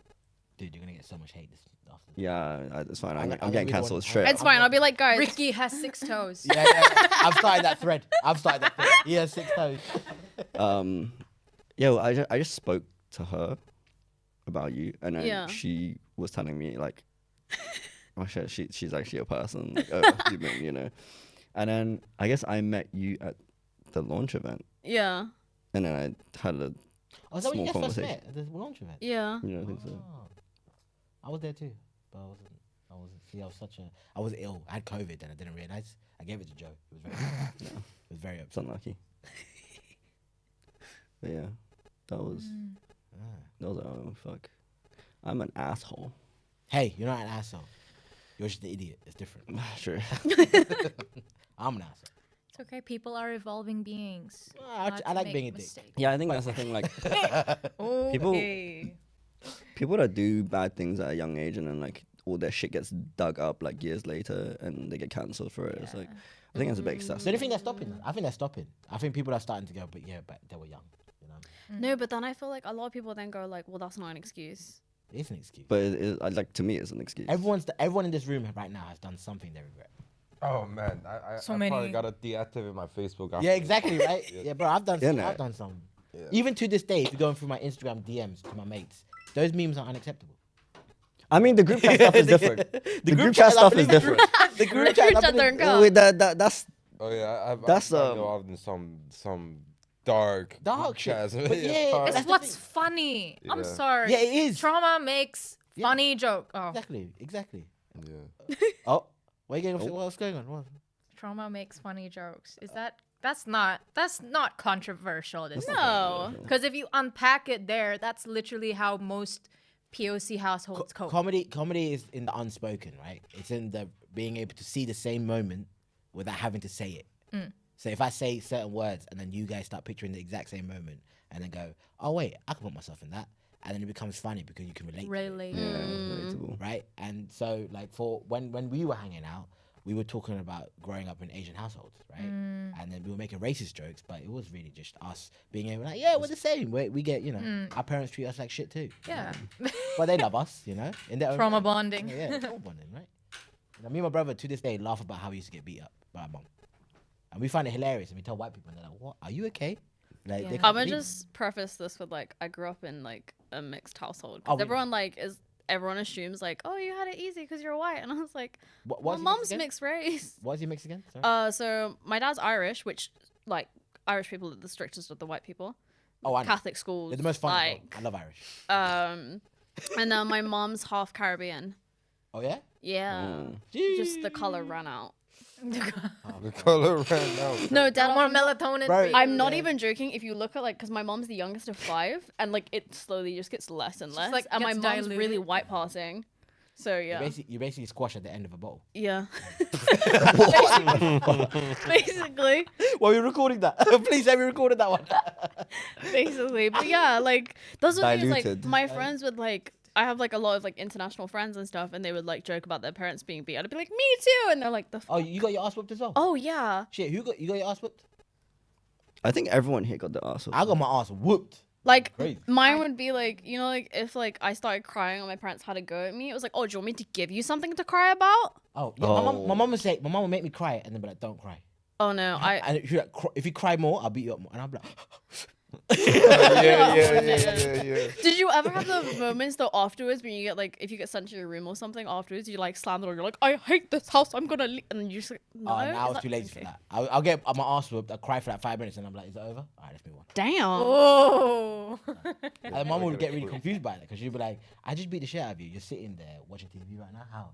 Dude, you're gonna get so much hate this after. yeah, it's fine. I'm I'm gonna getting be the cancelled one- straight It's up. fine. I'll be like, guys. Ricky has 6 toes. Yeah. I've started that thread. He has 6 toes. Yeah, well, I just spoke to her about you, and then Yeah. she was telling me like, oh shit, she's actually a person, like, oh, you know. And then I guess I met you at the launch event, Yeah. and then I had a Oh, is that when you Small guys first conversation. met? At the launch event? Yeah. you know, I think so. Oh. I was there too, but I wasn't. See, I was ill. I had COVID and I didn't realize. I gave it to Joe. It was very, it was very It's upset. unlucky. But yeah, that was oh fuck. I'm an asshole. Hey, you're not an asshole. You're just an idiot. It's different. Sure. I'm an asshole. It's okay. People are evolving beings. I Not like to being make a dick. mistakes. Yeah, I think that's the thing. Like Okay. people that do bad things at a young age and then like all their shit gets dug up like years later and they get cancelled for it. It's like I think it's a bit excessive. So do you think they're stopping? I think they're stopping. I think people are starting to go, but they were young. You know, No, but then I feel like a lot of people then go like, well, that's not an excuse. it's an excuse. But like to me, it's an excuse. Everyone in this room right now has done something they regret. Oh man, I So probably many- gotta deactivate my Facebook. After Yeah, this. exactly, right? Yeah, bro, I've done some. Yeah, I've done some. Even to this day, if you're going through my Instagram DMs to my mates, those memes are unacceptable. I mean, the group chat stuff is different. The group chat stuff is different. The group The chat group chat don't count. Wait, that's Oh yeah, That's, I've gotten involved in some dark Dark shit. chats. But yeah, dark. It's that's the what's thing. funny. I'm Yeah. sorry. Yeah, it is. Trauma makes Yeah. funny joke. Oh, Exactly. Yeah. Oh, what's going on? What? trauma makes funny jokes. That's not controversial. This No. because if you unpack it there, that's literally how most POC households cope. Comedy is in the unspoken, right? It's in the being able to see the same moment without having to say it. So if I say certain words and then you guys start picturing the exact same moment and then go, oh wait, I can put myself in that, and then it becomes funny because you can relate. To it, Relate. relatable. right? And so like for when we were hanging out, we were talking about growing up in Asian households, right? And then we were making racist jokes, but it was really just us being able, like, yeah, we're the same. We get, our parents treat us like shit too. Yeah. But they love us, in their own Trauma way. bonding. Yeah, trauma bonding, right? Me and my brother to this day laugh about how we used to get beat up by our mom, and we find it hilarious. And we tell white people, and they're like, "What? Are you okay?" Like, Yeah. they I'm can't gonna believe- just preface this with like I grew up in like a mixed household. Oh, 'Cause everyone assumes like, oh, you had it easy because you're white, and I was like, What, my what's he mom's again? mixed race. What is he mixed again? Sorry. So my dad's Irish, which like Irish people are the strictest of the white people. Oh, I know. Catholic schools. They're the most fun. Like, I love Irish. and then my mom's half Caribbean. Oh yeah. Yeah. Just the color ran out. The color ran out. No, dad. More melatonin. Bro, for you. I'm not Yeah. even joking. If you look at like, because my mom's the youngest of 5, and like it slowly just gets less and less. like, and my gets mom's really diluted. white passing. So yeah, You basically squash at the end of a bottle. yeah. Basically, Why are we recording that? Please let me recorded that one. basically, but yeah, like those are things like Diluted. my friends would like. I have like a lot of like international friends and stuff, and they would like joke about their parents being beat. I'd be like, me too, and they're like, the. Oh, you got your ass whooped as well? Oh yeah, Shit, you got your ass whooped? I think everyone here got the ass. I got my ass whooped. like Crazy. mine would be like, like if like I started crying and my parents had a go at me, it was like, oh, do you want me to give you something to cry about? Oh, yeah. My mom would say, my mom would make me cry and then be like, don't cry. Oh no, And if you cry more, I'll beat you up more. And I'll be like, Yeah. Did you ever have the moments though afterwards when you get like if you get sent to your room or something afterwards, you like slam the door, you're like, I hate this house, I'm gonna leave, and then you just like, no. oh, now Is it's too that- lazy for okay. that. I'll get my ass whooped, I'll cry for like 5 minutes and I'm like, is it over? All right, let's move on. Damn. Oh. And my mom would get really confused by it because she'd be like, I just beat the shit out of you. You're sitting there watching TV right now.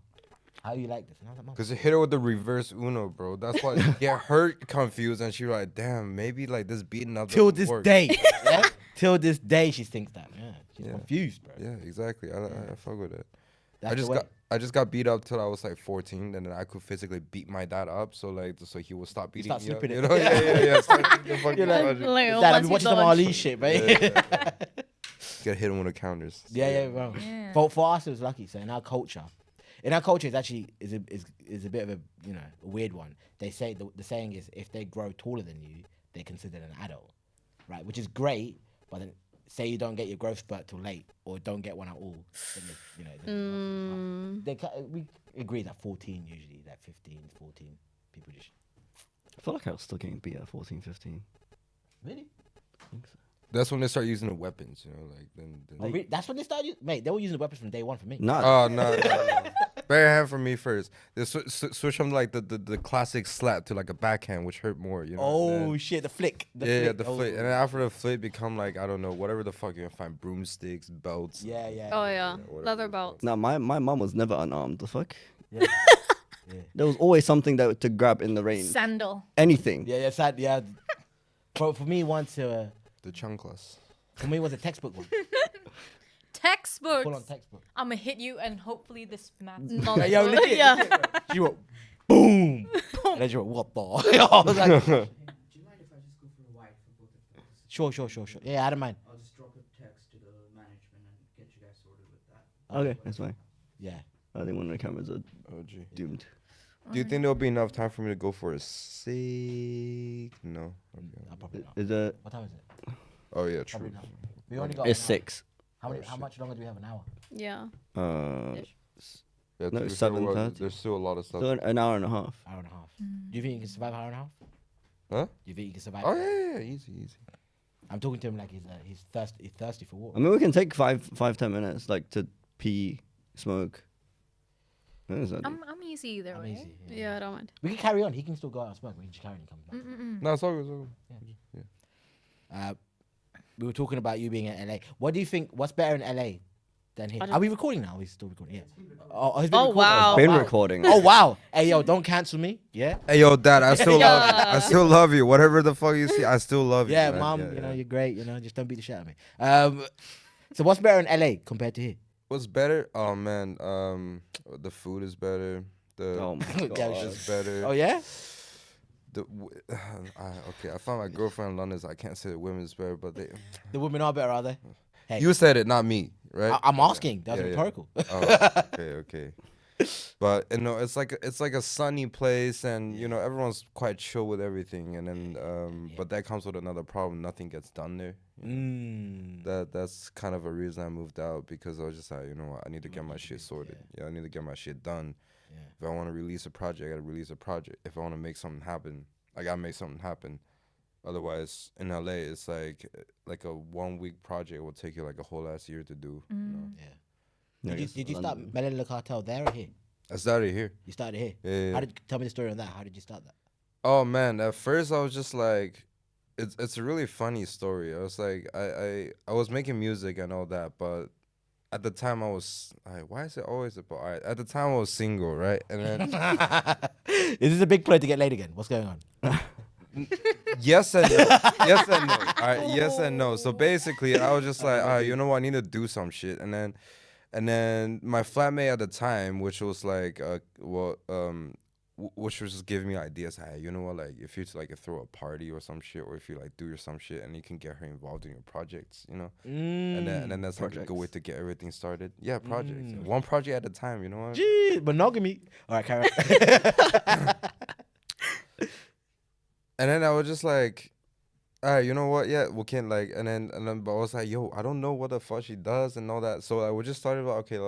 How you like this? And I was like, Mom, Cause you hit her with the reverse Uno, bro. That's why you get hurt confused, and she's like, "Damn, maybe like this beating up." till doesn't this work." day, yeah? Till this day, she thinks that. Yeah, she's Yeah. confused, bro. Yeah, exactly. I fuck with it. That's the way. I just got beat up till I was like 14, and then I could physically beat my dad up, so he would stop beating start me up. slipping You it. know? Yeah. Start doing the fucking You're like- logic. Like, Dad, I've once been you watching some dodge- Ali shit, mate. Get hit him with the counters. Yeah, bro. Yeah. For us, it was lucky. So in our culture, it's actually is a bit of a a weird one. They say the saying is if they grow taller than you, they're considered an adult, right? Which is great, but then say you don't get your growth spurt till late or don't get one at all, then we agree that 14 usually, like 15, 14 people just I feel like I was still getting beat at 14, 15. really. That's when they start using the weapons, like then. Oh, really? That's when they started. Mate, they were using the weapons from day one for me. Nah, Oh no. Bare hand for me first. They switch from like the classic slap to like a backhand, which hurt more. Oh and then- shit, the flick. the Oh, flick, and then after the flick, become like I don't know, whatever the fuck you can find, broomsticks, belts. Yeah. Oh yeah, whatever leather the belts. nah, my mum was never unarmed. The fuck? Yeah. There was always something that to grab in the rain. Sandal. Anything. Yeah, sad. Yeah. For me, once The chanclas. for me it was a textbook one. Textbooks. Full on textbook. I'm gonna hit you and hopefully this math. Knowledge. Yo, legit, yeah. legit, bro. She went boom. And then she went, what the? I was like, Do you mind if I just go for a white for both of those? sure. Yeah, I don't mind. I'll just drop a text to the management and get you guys sorted with that. Okay, that's fine. Yeah. I think one of the cameras are Oh gee. doomed. Do you think there'll be enough time for me to go for a sig? No. Okay. Probably not. Is it? What time is it? Oh yeah, true. Probably not. We only got It's an hour. 6. How much longer do we have? An hour? Yeah. Yeah, No, there's still a lot- 7:30. There's still a lot of stuff. So an hour and a half. Hour and a half. Do you think you can survive an hour and a half? Huh? Do you think you can survive? Oh yeah, easy. I'm talking to him like he's thirsty for I water. mean, we can take 5-10 minutes, like to pee, smoke. No, it's not deep. I'm easy either I'm way. easy. Yeah, I don't mind. We can carry on. He can still go out and smoke. We can just carry on. He comes back. No, it's all good. It's all good. We were talking about you being in LA. What do you think? What's better in LA than here? I Are don't- we recording now? Are we still recording? Yeah. It's been Oh, recording. wow. Been wow. recording. Oh wow. Hey yo, don't cancel me. Yeah. Hey, yo, Dad, I still love you. Yeah. I still love you. Whatever the fuck you see, I still love you. Yeah, man. mom. Yeah, You know yeah. you're great. You know, just don't beat the shit out of me. So what's better in LA compared to here? What's better? Oh man, the food is better. The Oh my Yeah, god. is better. Oh yeah. Okay, I found my girlfriend in London. So I can't say the women's better, but they. The women are better, are they? Hey, You said it, not me, right? I'm asking. That's Yeah, yeah. rhetorical. Oh, okay. But you know, it's like a sunny place, and you know everyone's quite chill with everything. And then, but that comes with another problem. Nothing gets done there. That's kind of a reason I moved out, because I was just like, you know what, I need to get my shit sorted. Yeah, I need to get my shit done. Yeah. If I want to release a project, I gotta release a project. If I want to make something happen, I gotta make something happen. Otherwise, in LA, it's like a 1 week project will take you like a whole ass year to do. You know? Yeah. Yeah, I Did you, guess did you start London. Melon Le Cartel there or here? I started here. You started here. Yeah. How did tell me the story on that? How did you start that? Oh man, at first I was just like, it's a really funny story. I was like, I was making music and all that, but at the time I was like, why is it always about? All right, at the time I was single, right? And then Is this a big play to get laid again? What's going on? yes and no, yes and no. All right, yes and no. So basically, I was just like, all right, you know what? I need to do some shit. And then my flatmate at the time, which was like, which was just giving me ideas. Hey, you know what? Like, if you like throw a party or some shit, or if you like do some shit, and you can get her involved in your projects, you know. And then that's like a good way to get everything started. Yeah, projects. One project at a time. You know what? Gee, monogamy. All right, carry on. And then I was just like, all right, you know what? Yeah, we can like, and then but I was like, yo, I don't know what the fuck she does and all that. So we just started like, okay,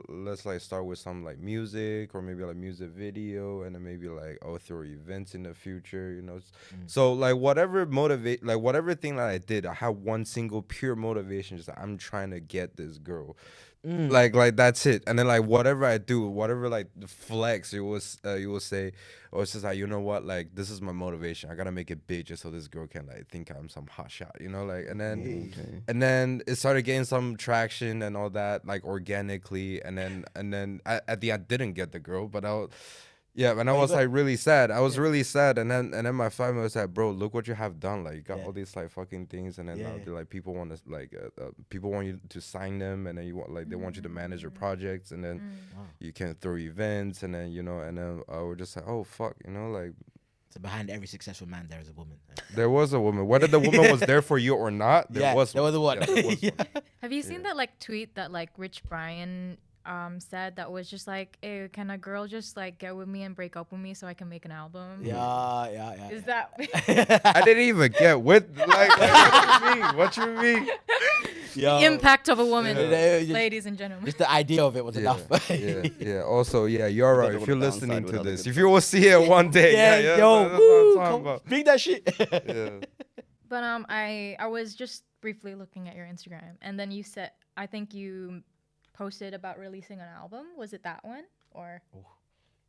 let's like start with some like music, or maybe like music video, and then maybe like throw events in the future, you know. So like whatever thing that I did, I had one single pure motivation, just like, I'm trying to get this girl. Like that's it. And then like whatever I do, whatever like the flex you will say, or it's just like, you know what, like this is my motivation. I gotta make it big just so this girl can like think I'm some hot shot, you know, like. And then it started getting some traction and all that, like organically. And then at the end I didn't get the girl, but I was. Yeah, and I was like really sad. I was really sad, and then my family was like, "Bro, look what you have done! Like, you got all these like fucking things, and then they're like, people want to like, people want you to sign them, and then you want like they want you to manage your projects, and then you can throw events, and then you know, and then we're just like, oh fuck, you know, like." So behind every successful man, there is a woman. There was a woman. Whether the woman was there for you or not, there was a one. Yeah, there was one. Have you seen that like tweet that like Rich Brian said that was just like, hey, can a girl just like get with me and break up with me so I can make an album? Yeah. Is that I didn't even get with like what you mean? the impact of a woman, Yeah. ladies and gentlemen? Just the idea of it was enough. Yeah. Also, yeah, you're right. That's If you're what the listening downside to without the this, good if you will see it one day, yeah, yo, that's what I'm woo, talking come, about. bring that shit. Yeah. But I was just briefly looking at your Instagram, and then you said, I think you posted about releasing an album. Was it that one or?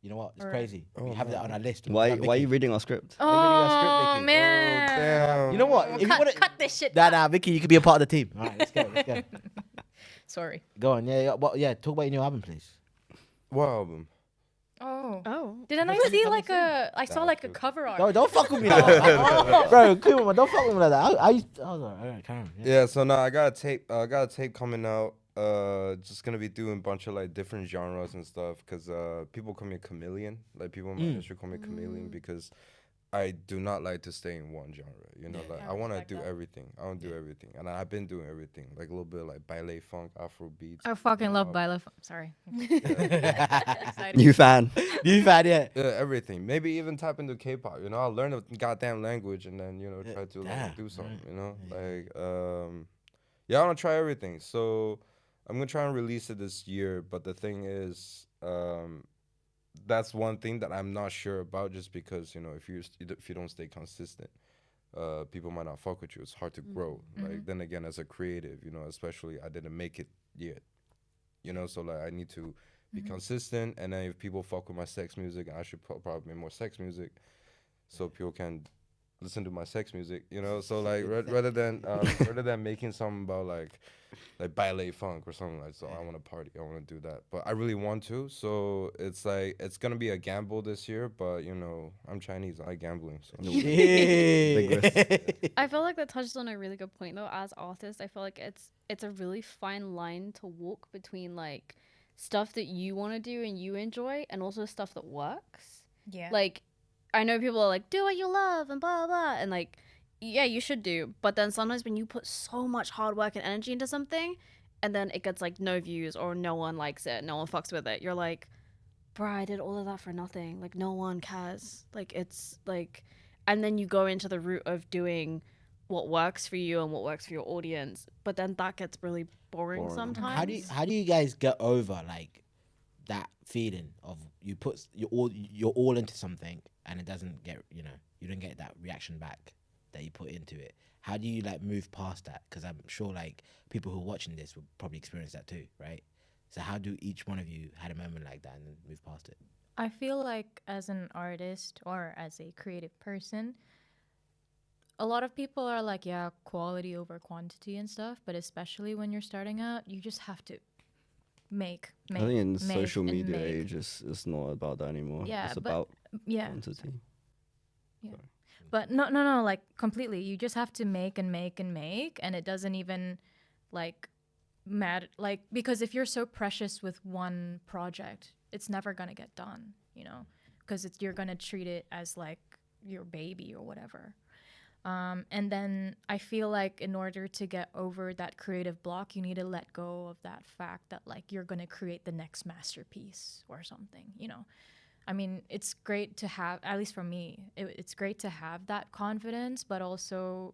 You know what? It's Or- crazy. We have that on our list. Why are you reading our script? Are you reading our script, Oh Vicky? man! Damn. You know what? If you wanna- Cut this shit. Nah, Vicky, you could be a part of the team. All right, let's go. Sorry. Go on. Yeah. Talk about your new album, please. What album? Oh. Didn't I see like I saw like a cover art. No, don't fuck with me like that. Bro, Kuma, don't fuck with me like that. I was all right, carry on. Yeah, so now I got a tape coming out. Just gonna be doing a bunch of like different genres and stuff, because people call me a chameleon. Like people in my industry call me a chameleon, because I do not like to stay in one genre. You know, like I I want to respect do that. everything. I want to do everything, and I've been doing everything, like a little bit of, like ballet, funk, Afro beats. I fucking love Baila. Sorry. Excited. New fan. You fan, yeah. Everything. Maybe even tap into K-pop. You know, I'll learn the goddamn language and then try to like, do something. You know, like yeah, I want to try everything. So I'm gonna try and release it this year. But the thing is, that's one thing that I'm not sure about. Just because if you don't stay consistent, people might not fuck with you. It's hard to grow. Like then again, as a creative, especially I didn't make it yet. you know. So like I need to be consistent, and then if people fuck with my sex music, I should probably make more sex music, so people can listen to my sex music, you know. So like rather than making something about like ballet funk or something like, so I want to party, I want to do that, but I really want to. So it's like it's gonna be a gamble this year, but you know I'm Chinese, I like gambling. So Big risk. I feel like that touches on a really good point though. As artists, I feel like it's a really fine line to walk between like stuff that you want to do and you enjoy, and also stuff that works. Yeah. Like, I know people are like, do what you love and blah blah, and like, yeah, you should do. But then sometimes when you put so much hard work and energy into something, and then it gets like no views or no one likes it, no one fucks with it, you're like, bruh, I did all of that for nothing. Like, no one cares. Like, it's like, and then you go into the route of doing what works for you and what works for your audience, but then that gets really boring sometimes. How do you guys get over like that feeling of you're all into something and it doesn't get, you know, you don't get that reaction back that you put into it? How do you like move past that? Because I'm sure like people who are watching this will probably experience that too, right? So how do each one of you had a moment like that and then move past it? I feel like as an artist or as a creative person, a lot of people are like, yeah, quality over quantity and stuff, but especially when you're starting out, you just have to make. I think in make, social and media make. age, it's not about that anymore. Yeah, it's but- about Yeah. quantity. But no, like completely. You just have to make and make and make, and it doesn't even like matter. Like, because if you're so precious with one project, it's never gonna get done, you know, because you're gonna treat it as like your baby or whatever. And then I feel like in order to get over that creative block, you need to let go of that fact that like you're gonna create the next masterpiece or something, you know. I mean, it's great to have, at least for me, it's great to have that confidence, but also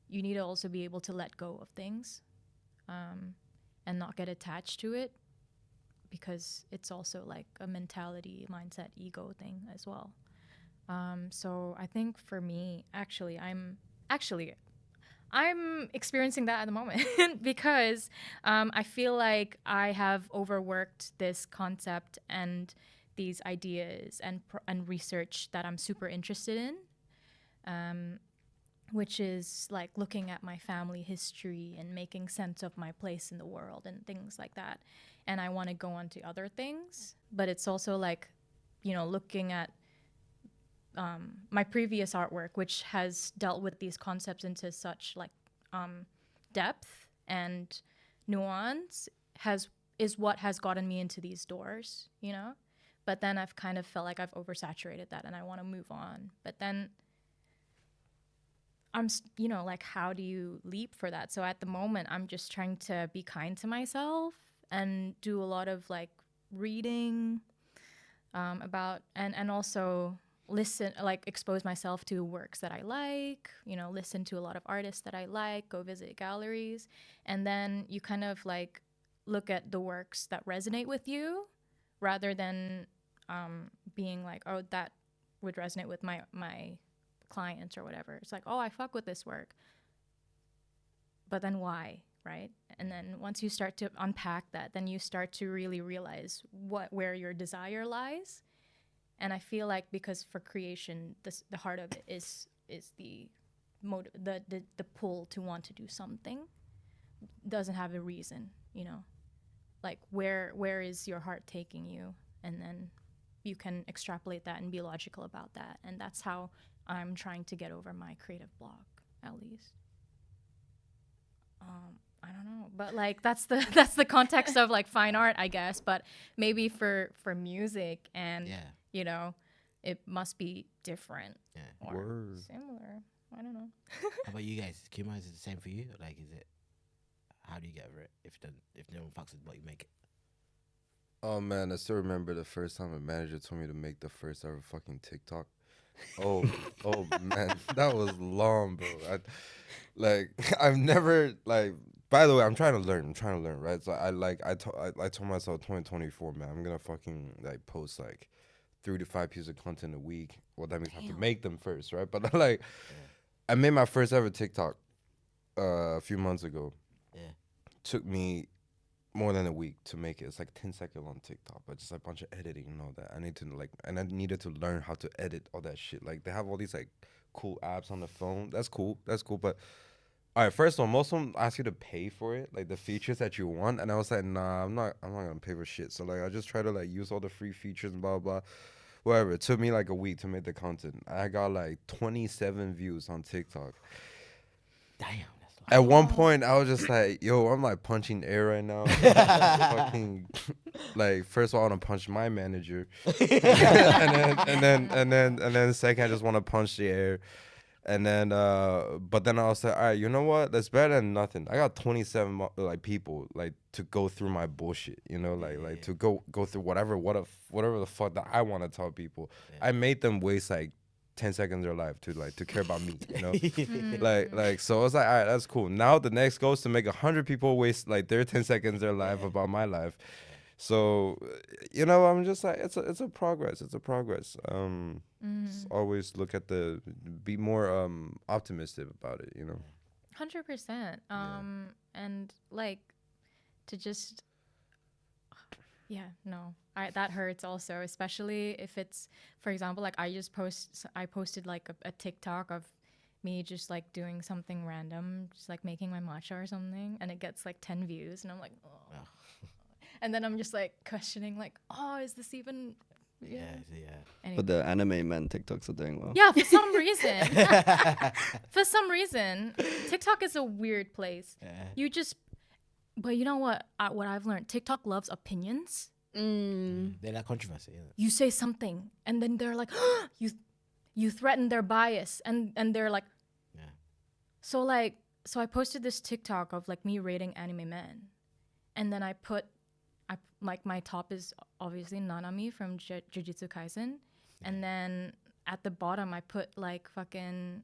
you need to also be able to let go of things and not get attached to it, because it's also like a mentality, mindset, ego thing as well. So I think for me, I'm experiencing that at the moment because I feel like I have overworked this concept and these ideas and research that I'm super interested in, which is like looking at my family history and making sense of my place in the world and things like that. And I want to go on to other things, but it's also like, you know, looking at my previous artwork, which has dealt with these concepts into such like depth and nuance, is what has gotten me into these doors, you know. But then I've kind of felt like I've oversaturated that and I want to move on. But then you know, like, how do you leap for that? So at the moment, I'm just trying to be kind to myself and do a lot of like reading about, and also listen, like expose myself to works that I like, you know, listen to a lot of artists that I like, go visit galleries. And then you kind of like look at the works that resonate with you rather than being like, oh, that would resonate with my clients or whatever. It's like, oh, I fuck with this work, but then why, right? And then once you start to unpack that, then you start to really realize where your desire lies. And I feel like because for creation, the heart of it is the motive, the pull to want to do something doesn't have a reason, you know, like where is your heart taking you, and then you can extrapolate that and be logical about that. And that's how I'm trying to get over my creative block, at least. I don't know, but like that's the context of like fine art, I guess. But maybe for music and you know, it must be different or similar. I don't know. How about you guys? Kuma, is it the same for you? Like, is it? How do you get over it if no one fucks with what you make? Oh man, I still remember the first time a manager told me to make the first ever fucking TikTok. Oh man, that was long, bro. I've never like. By the way, I'm trying to learn, right? So I told myself 2024, man, I'm gonna fucking like post like 3 to 5 pieces of content a week. Well, that means I have to make them first, right? But like, I made my first ever TikTok a few months ago. Yeah. Took me more than a week to make it. It's like 10 seconds on TikTok, but just a bunch of editing and all that. I needed to learn how to edit all that shit. Like they have all these like cool apps on the phone. That's cool. But all right, first of all, most of them ask you to pay for it, like the features that you want. And I was like, nah, I'm not gonna pay for shit. So like I just try to like use all the free features and blah blah. Whatever. It took me like a week to make the content. I got like 27 views on TikTok. Damn. At one point, I was just like, "Yo, I'm like punching air right now." Fucking, like, first of all, I want to punch my manager, and then second, I just want to punch the air, and then, but then I was like, "All right, you know what? That's better than nothing." I got 27 like people like to go through my bullshit, you know, like to go through whatever the fuck that I want to tell people. I made them waste like 10 seconds of their life to care about me, you know. like so I was like, all right, that's cool. Now the next goal is to make 100 people waste like their 10 seconds of their life about my life. So you know, I'm just like, it's a progress. Always look at be more optimistic about it, you know. 100%. And like to just that hurts also, especially if it's, for example, like I posted like a TikTok of me just like doing something random, just like making my matcha or something, and it gets like 10 views, and I'm like, oh. And then I'm just like questioning, like, oh, is this even? Yeah. Anyway. But the anime men TikToks are doing well. Yeah, for some reason, TikTok is a weird place. But you know what? What I've learned, TikTok loves opinions. They like controversy. Yeah. You say something, and then they're like, you threaten their bias, and they're like, So I posted this TikTok of like me rating anime men, and then I like my top is obviously Nanami from Jujutsu Kaisen, and then at the bottom I put like fucking.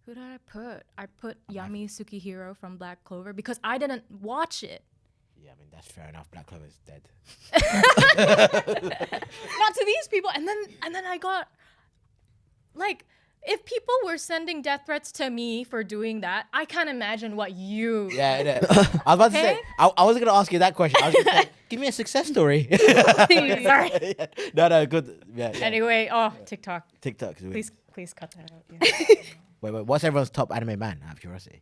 Who did I put? I put Yami Tsukihiro from Black Clover because I didn't watch it. Yeah, I mean, that's fair enough. Black Clover is dead. Not to these people. And then I got, like, if people were sending death threats to me for doing that, I can't imagine what you... Yeah, I was about to say, I wasn't going to ask you that question. I was going to say, give me a success story. Sorry. No, good. Yeah. Anyway, TikTok. Please cut that out. Yeah. Wait, what's everyone's top anime man, out of curiosity?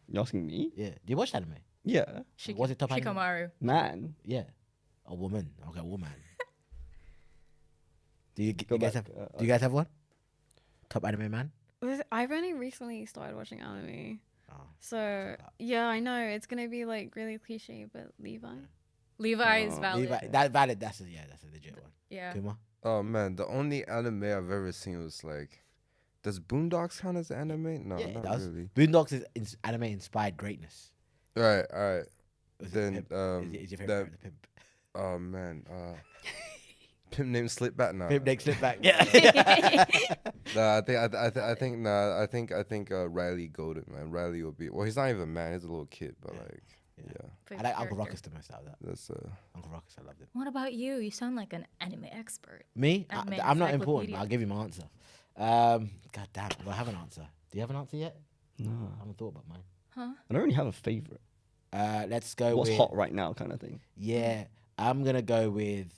You asking me? Yeah. Do you watch anime? Yeah. What's it top anime? Shikamaru. Man. Yeah. A woman. Okay, woman. Do you guys have one? Top anime man? I've only recently started watching anime. So, yeah, I know. It's going to be like really cliche, but Levi. Levi is valid. That's valid. That's a legit one. Yeah. Kuma? Oh, man. The only anime I've ever seen was like... Does Boondocks count as anime? No, yeah, not it does. really. Boondocks is anime-inspired greatness. All right. Then, is your favorite the pimp? Oh, man. Pimp named Slipback now. Pimp named Slipback. Yeah. I think Riley Golden, man. Riley will be. Well, he's not even a man. He's a little kid, but I like Uncle Ruckus the most out of that. That's Uncle Ruckus, I loved him. What about you? You sound like an anime expert. Me? I'm not important, but I'll give you my answer. God damn, do I have an answer? Do you have an answer yet? No. I haven't thought about mine. Huh? I don't really have a favorite. Let's go What's with... hot right now kind of thing. Yeah, I'm gonna go with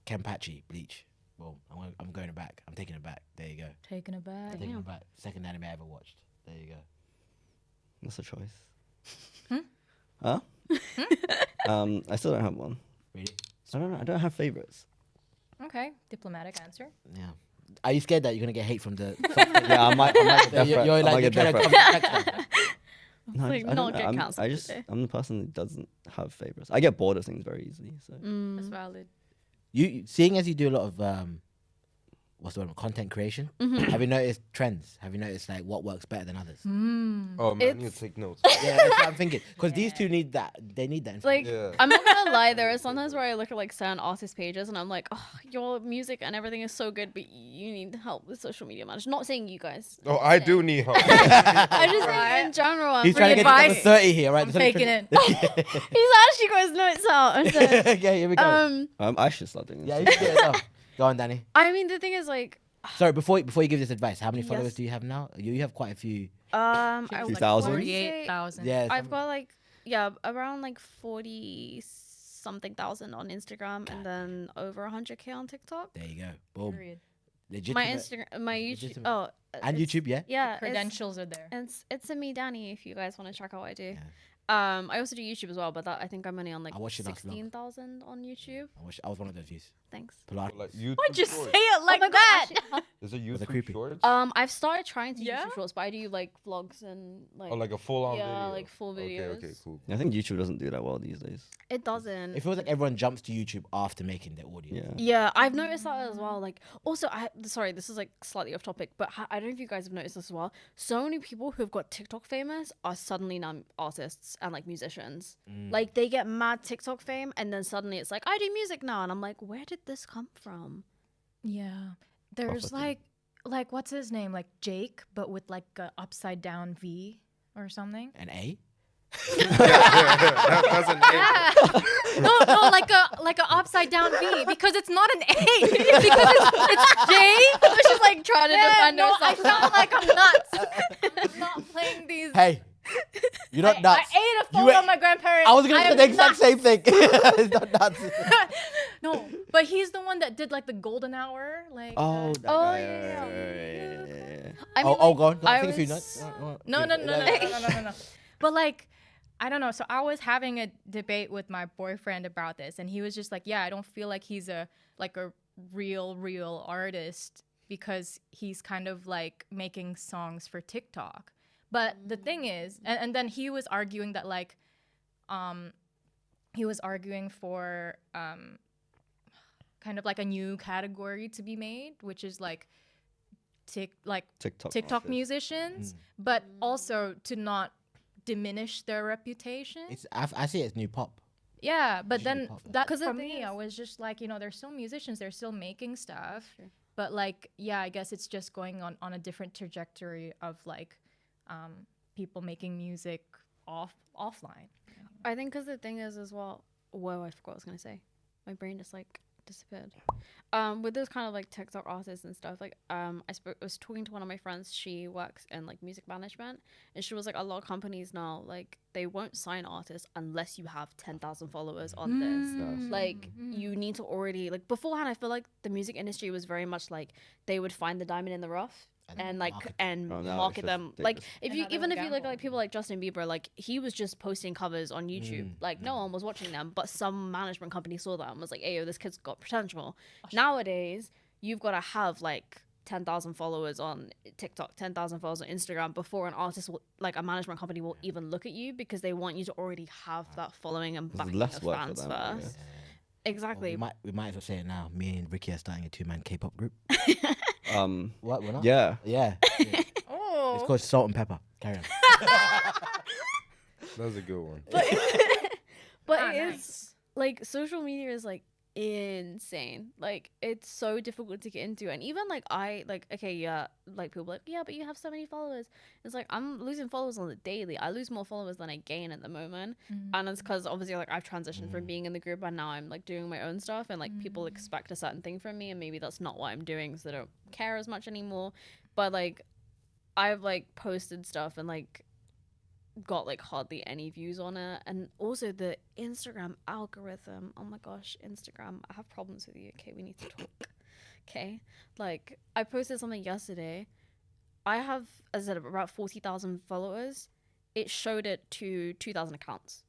Kenpachi, Bleach. Well, I'm going it back. I'm taking it back. There you go. Taking it back. Taking it back. Second anime I ever watched. There you go. That's a choice. Hmm? Huh? I still don't have one. Really? I don't know. I don't have favorites. Okay, diplomatic answer. Yeah. Are you scared that you're gonna get hate from the? Yeah, I might get death threat. You're I might get death threat. No, Like, I don't not know. get cancelled today. I'm the person that doesn't have favorites. I get bored of things very easily. So That's valid. You seeing as you do a lot of what's the word? Content creation. Have you noticed trends? Have you noticed like what works better than others? Oh man, I need to take notes. Yeah, that's what I'm thinking. Because these two need that. They need that. Like, Yeah. I'm not gonna lie, there are sometimes where I look at like certain artist pages and I'm like, oh, your music and everything is so good, but you need help with social media management. Not saying you guys. Oh, I do need help. I just think in general, I'm He's trying to get to number 30 here, right? I'm taking it. He's actually got his notes out. Yeah, here we go. I should start doing this. Yeah, you should get it off. Go on, Dani. I mean, the thing is, like, Sorry, before you give this advice, how many followers Yes. do you have now? You have quite a few. I Like would 2,000? say 48,000. Yeah, I've got like around like 40 something thousand on Instagram and then over 100K on TikTok. There you go. Boom. Period. Legitimate. My Instagram, my YouTube. legitimate. Oh, And it's- YouTube, yeah. Yeah, Credentials are there. It's a me, Dani. If you guys want to check out what I do. Yeah. I also do YouTube as well, but I think I'm only on like I watched your last vlog. 16,000 on YouTube. I was one of those views. Thanks. Pilates. Like YouTube Why'd you shorts. say it like my God, that? actually, huh? Is it Was it YouTube creepy? shorts? I've started trying to Yeah? YouTube shorts, but I do like vlogs and like Oh, like a full-on yeah, video. like full videos. Okay, cool. I think YouTube doesn't do that well these days. It doesn't. It feels like everyone jumps to YouTube after making their audio. Yeah. Yeah, I've noticed that as well. Like, also, sorry, this is like slightly off topic, but I don't know if you guys have noticed this as well. So many people who've got TikTok famous are suddenly now artists and like musicians. Like, they get mad TikTok fame, and then suddenly it's like, I do music now, and I'm like, where did this come from? Yeah. There's Profiting. like what's his name? Like Jake, but with like a upside down V or something. An A. That doesn't No, like a upside down V because it's not an A because it's J. She's like trying to Yeah, defend no, I herself. sound like I'm nuts. I'm not playing these. Hey, you're not nuts. I ate a You photo ate- of my grandparents. I was gonna say am the exact nuts. same thing. It's not nuts. No, but he's the one that did like the golden hour. Like Oh, that Oh, guy. yeah. I mean, Oh, go on. I Think a few was- nuts. No. But like, I don't know. So I was having a debate with my boyfriend about this, and he was just like, "Yeah, I don't feel like he's a real artist because he's kind of like making songs for TikTok." But the thing is, and then he was arguing that like, he was arguing for kind of like a new category to be made, which is like TikTok TikTok artists. musicians, but also to not diminish their reputation. I see it as new pop. Yeah, but Usually then pop. that 'Cause the for thing me, I is- was just like, they're still musicians, they're still making stuff, Sure. but like, yeah, I guess it's just going on a different trajectory of like, people making music offline. I think because the thing is as well. Whoa, I forgot what I was gonna say. My brain just like disappeared. With those kind of like TikTok artists and stuff, like I was talking to one of my friends. She works in like music management, and she was like, a lot of companies now like they won't sign artists unless you have 10,000 followers on this. Like you need to already like beforehand. I feel like the music industry was very much like they would find the diamond in the rough. And like market. and Oh, now market it's them just like ridiculous. if you Another even if you gamble. like people like Justin Bieber, like he was just posting covers on YouTube, like no one was watching them, but some management company saw that and was like, "Hey, yo, this kid's got potential." Nowadays, you've got to have like 10,000 followers on TikTok, 10,000 followers on Instagram before an artist will, like a management company will even look at you because they want you to already have that following and There's backing less of work for fans them, I first. guess. Exactly. We might as well say it now. Me and Ricky are starting a 2-man K-pop group. What? We're not? Yeah. Yeah. Oh, It's called Salt and Pepper. Carry on. That's a good one. But Ah, it is nice. like social media is like insane. Like it's so difficult to get into, and even like okay, yeah, like people are like, yeah, but you have so many followers. It's like I'm losing followers on the daily. I lose more followers than I gain at the moment, and it's because obviously like I've transitioned from being in the group and now I'm like doing my own stuff, and like people expect a certain thing from me, and maybe that's not what I'm doing, so they don't care as much anymore. But like I've like posted stuff and like got like hardly any views on it, and also the Instagram algorithm, oh my gosh, Instagram, I have problems with you. Okay, we need to talk. Okay, like I posted something yesterday. I have, as I said, about 40,000 followers. It showed it to 2,000 accounts.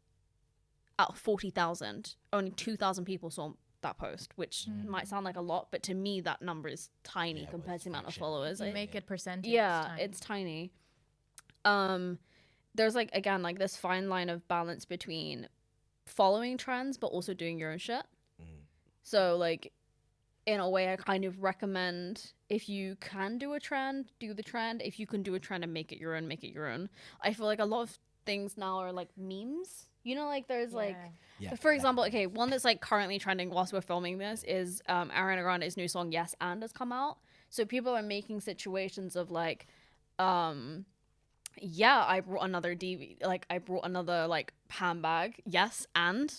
Out of 40,000, only 2,000 people saw that post, which might sound like a lot, but to me that number is tiny Yeah, well, compared it's to the amount of fraction. followers. you make it percentage. Yeah, time. it's tiny. There's like again like this fine line of balance between following trends but also doing your own shit. So like in a way I kind of recommend if you can do a trend, do the trend. If you can do a trend and make it your own, make it your own. I feel like a lot of things now are like memes. You know, like there's like Yeah. for example, okay, one that's like currently trending whilst we're filming this is Ariana Grande's new song Yes and has come out. So people are making situations of like yeah, I brought another DV, like I brought another like handbag. Yes, and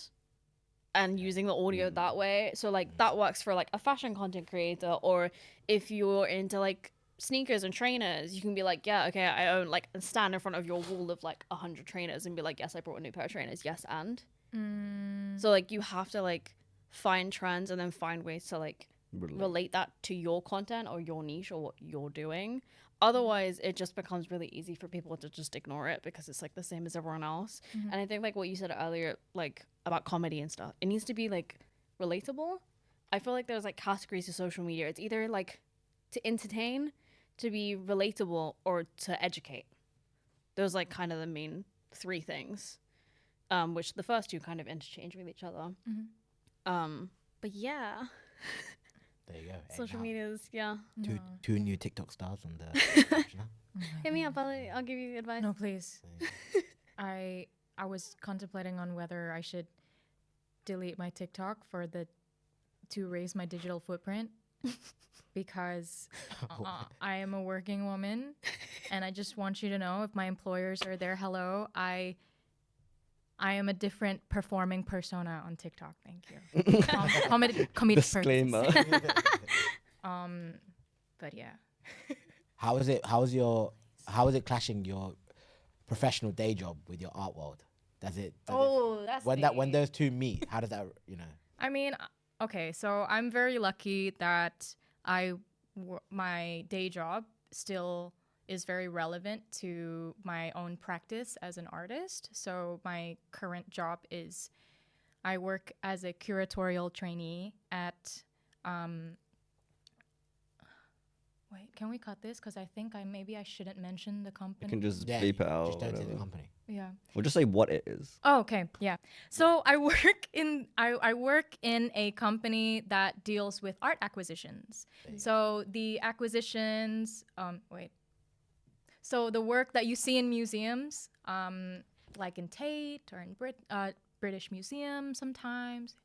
and using the audio that way. So like that works for like a fashion content creator, or if you're into like sneakers and trainers, you can be like, yeah, okay, I own, like, and stand in front of your wall of like 100 trainers and be like, yes, I brought a new pair of trainers, yes, and so like you have to like find trends and then find ways to like relate that to your content or your niche or what you're doing. Otherwise it just becomes really easy for people to just ignore it because it's like the same as everyone else. And I think like what you said earlier, like about comedy and stuff, it needs to be like relatable. I feel like there's like categories of social media. It's either like to entertain, to be relatable, or to educate. Those like kind of the main three things, which the first two kind of interchange with each other. But yeah, There you go. social Now, media is, yeah. two new TikTok stars on the. Hit me up, I'll give you advice. No, please. I was contemplating on whether I should delete my TikTok to raise my digital footprint because I am a working woman, and I just want you to know, if my employers are there, hello, I am a different performing persona on TikTok. Thank you. Comedic Disclaimer. purposes. But yeah. How is it clashing your professional day job with your art world? Does it That's when those two meet, how does that, you know? I mean, okay, so I'm very lucky that my day job still is very relevant to my own practice as an artist. So my current job is I work as a curatorial trainee at wait, can we cut this? Because I think maybe I shouldn't mention the You company. can just Yeah, beep it out. just don't say the whatever. company. Yeah. We'll just say what it is. Oh, okay. Yeah. So I work in a company that deals with art acquisitions. So the acquisitions, So the work that you see in museums, like in Tate or in British Museum sometimes,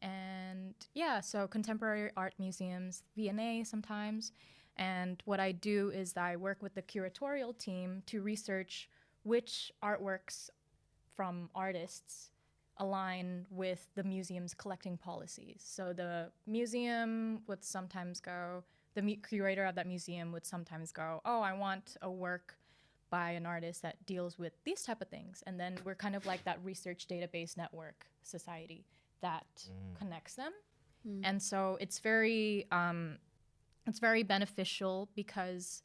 and yeah, so contemporary art museums, V&A sometimes. And what I do is that I work with the curatorial team to research which artworks from artists align with the museum's collecting policies. So the museum would sometimes go, the curator of that museum would sometimes go, oh, I want a work by an artist that deals with these type of things. And then we're kind of like that research database network society that connects them. And so it's very beneficial because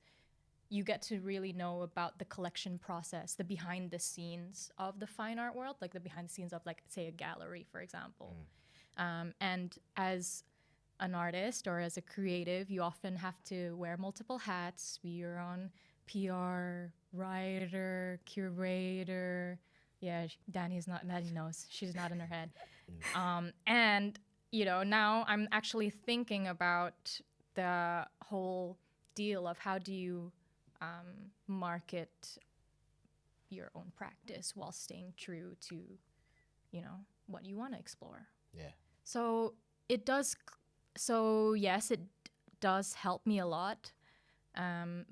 you get to really know about the collection process, the behind the scenes of the fine art world, like the behind the scenes of, like, say, a gallery, for example. And as an artist or as a creative, you often have to wear multiple hats, be your own PR, writer, curator. Yeah, Dani knows. She's not in her head. And, you know, now I'm actually thinking about the whole deal of how do you market your own practice while staying true to, you know, what you want to explore. Yeah. So it does. So yes, it does help me a lot,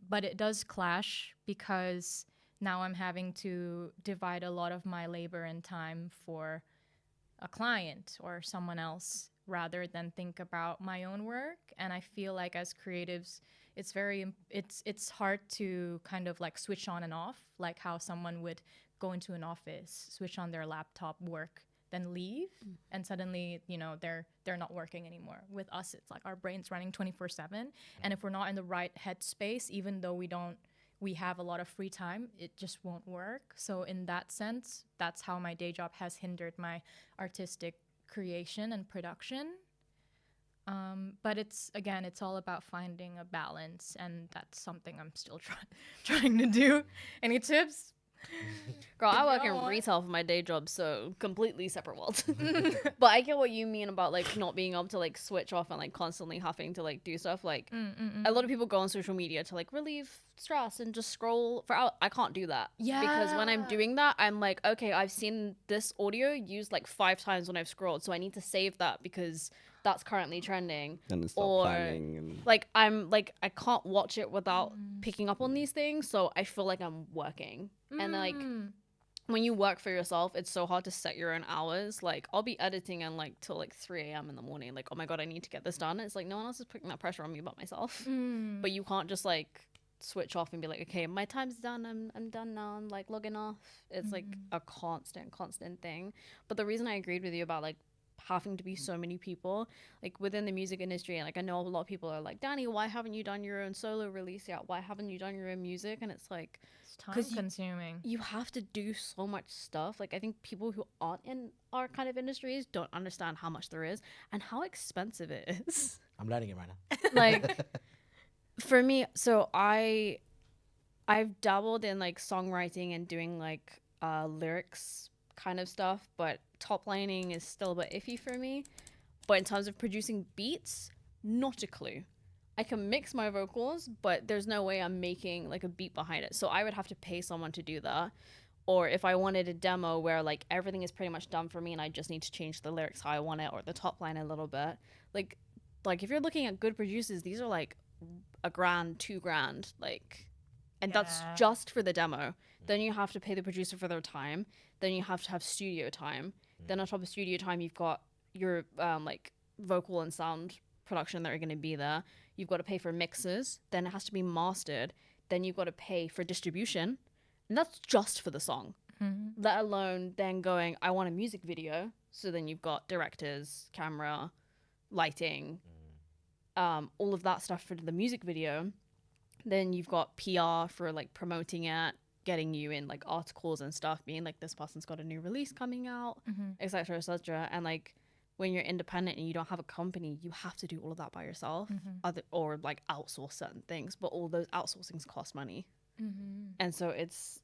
but it does clash because now I'm having to divide a lot of my labor and time for a client or someone else rather than think about my own work. And I feel like as creatives, it's hard to kind of like switch on and off, like how someone would go into an office, switch on their laptop, work, then leave, and suddenly, you know, they're not working anymore. With us, it's like our brain's running 24/7, and if we're not in the right headspace, even though we have a lot of free time, it just won't work. So in that sense, that's how my day job has hindered my artistic creation and production. But it's all about finding a balance, and that's something I'm still trying to do. Any tips? Girl, I work in retail for my day job, so completely separate worlds. But I get what you mean about like not being able to like switch off and like constantly having to like do stuff. Like a lot of people go on social media to like relieve stress and just scroll for hours. I can't do that. Yeah. Because when I'm doing that, I'm like, okay, I've seen this audio used like 5 times when I've scrolled, so I need to save that because that's currently trending. And then start planning and Like I'm like I can't watch it without picking up on these things, so I feel like I'm working. And like when you work for yourself, it's so hard to set your own hours. Like, I'll be editing and like till like 3 a.m. in the morning. Like, oh my God, I need to get this done. It's like no one else is putting that pressure on me but myself. But you can't just like switch off and be like, okay, my time's done. I'm done now. I'm like logging off. It's like a constant thing. But the reason I agreed with you about like having to be so many people like within the music industry, and like I know a lot of people are like, Dani, why haven't you done your own solo release yet? Why haven't you done your own music? And it's like, It's time consuming. you have to do so much stuff. Like I think people who aren't in our kind of industries don't understand how much there is and how expensive it is. I'm learning it right now. Like for me, so I've dabbled in like songwriting and doing like lyrics kind of stuff, but top lining is still a bit iffy for me. But in terms of producing beats, not a clue. I can mix my vocals, but there's no way I'm making like a beat behind it. So I would have to pay someone to do that. Or if I wanted a demo where like everything is pretty much done for me and I just need to change the lyrics how I want it or the top line a little bit. Like if you're looking at good producers, these are like $1,000, $2,000, like, and that's just for the demo. Then you have to pay the producer for their time. Then you have to have studio time. Then on top of studio time, you've got your like vocal and sound production that are going to be there. You've got to pay for mixes. Then it has to be mastered. Then you've got to pay for distribution, and that's just for the song. Let alone then going, I want a music video. So then you've got directors, camera, lighting, all of that stuff for the music video. Then you've got PR for like promoting it, getting you in like articles and stuff, being like, this person's got a new release coming out, etc., etc. And like when you're independent and you don't have a company, you have to do all of that by yourself, or like outsource certain things. But all those outsourcings cost money, and so it's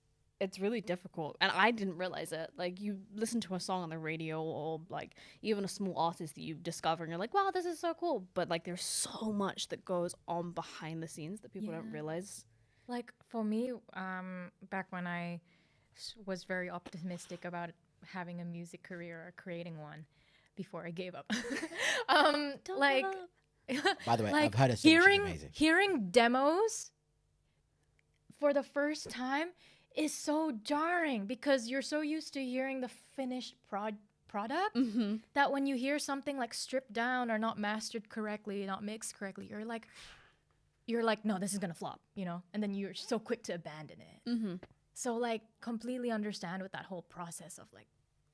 really difficult. And I didn't realize it. Like you listen to a song on the radio or like even a small artist that you discover and you're like, wow, this is so cool. But like there's so much that goes on behind the scenes that people don't realize. Like for me, back when I was very optimistic about having a music career or creating one before I gave up. Like, By the way, like I've heard it. She's amazing. hearing demos for the first time is so jarring because you're so used to hearing the finished product that when you hear something like stripped down or not mastered correctly, not mixed correctly, you're like, no, this is gonna flop, you know? And then you're so quick to abandon it. So like completely understand with that whole process of like,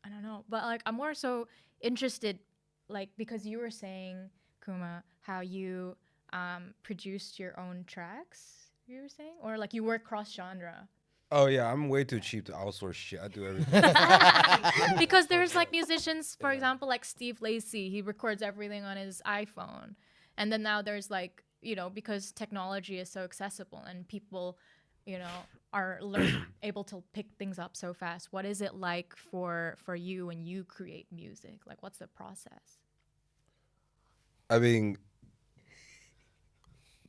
I don't know. But like I'm more so interested, like because you were saying, Kuma, how you produced your own tracks, you were saying? Or like you work cross-genre. Oh yeah, I'm way too cheap to outsource shit. I do everything. Because there's like musicians, for example, like Steve Lacy, he records everything on his iPhone. And then now there's like, you know, because technology is so accessible and people, you know, are able to pick things up so fast. What is it like for you when you create music? Like, what's the process? I mean,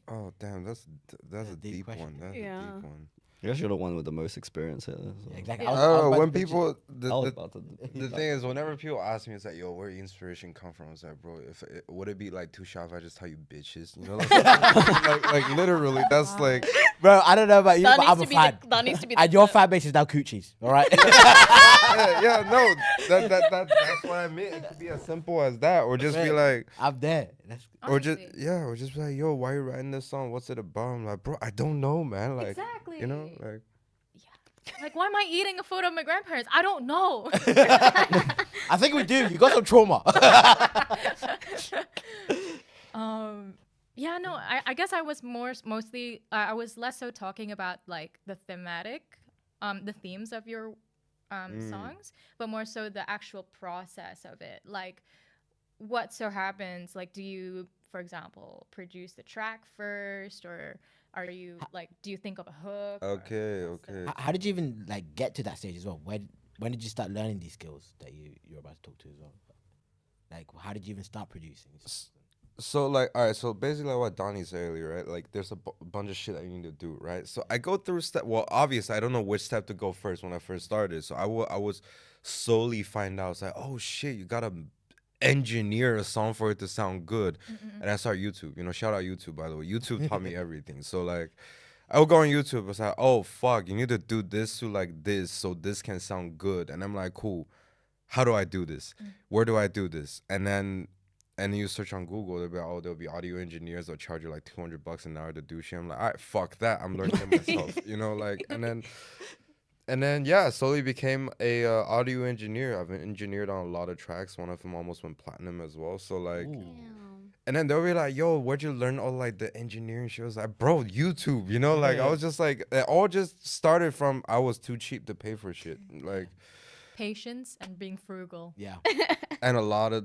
oh damn, that's a deep question. one. That's a deep one. I guess you're the one with the most experience here. So. Exactly. Oh, when the people, I was about to. the thing is, whenever people ask me, it's like, yo, where inspiration come from? It's like, bro, would it be like too shy if I just tell you bitches? You know, like literally, that's like, bro, I don't know about you, but I'm a fan. That needs to be the And your fan base is now coochies, all right? no, that's what I meant. It could be as simple as that, or just be like, I'm there. or just be like, yo, why you writing this song? What's it about? I'm like, bro, I don't know, man. Like, exactly. You know, like. Like, why am I eating a photo of my grandparents? I don't know. I think we do. You got some trauma. Yeah, no, I guess I was mostly, I was less so talking about like the the themes of your songs, but more so the actual process of it. Like, what so happens? Like, do you, for example, produce the track first, or are you like, do you think of a hook? Okay. How did you even like get to that stage as well? When did you start learning these skills that you're about to talk to as well? Like, how did you even start producing? So like, all right, so basically like what Dani said earlier, right? Like there's a bunch of shit that you need to do, right? So I go through well, obviously I don't know which step to go first when I first started. So I was slowly find out, it's like, oh shit, you gotta engineer a song for it to sound good. And I started YouTube, you know, shout out YouTube, by the way. YouTube taught me everything. So like, I would go on YouTube. It's like, oh fuck, you need to do this to like this, so this can sound good. And I'm like, cool. How do I do this? Where do I do this? And then you search on Google, there'll be audio engineers that'll charge you like $200 an hour to do shit. I'm like, all right, fuck that. I'm learning it myself, you know, like, and then yeah, slowly became a audio engineer. I've been engineered on a lot of tracks. One of them almost went platinum as well. So like, and then they'll be like, yo, where'd you learn all like the engineering shit? I was like, bro, YouTube, you know, like I was just like, it all just started from I was too cheap to pay for shit, like Patience and being frugal. Yeah. and a lot of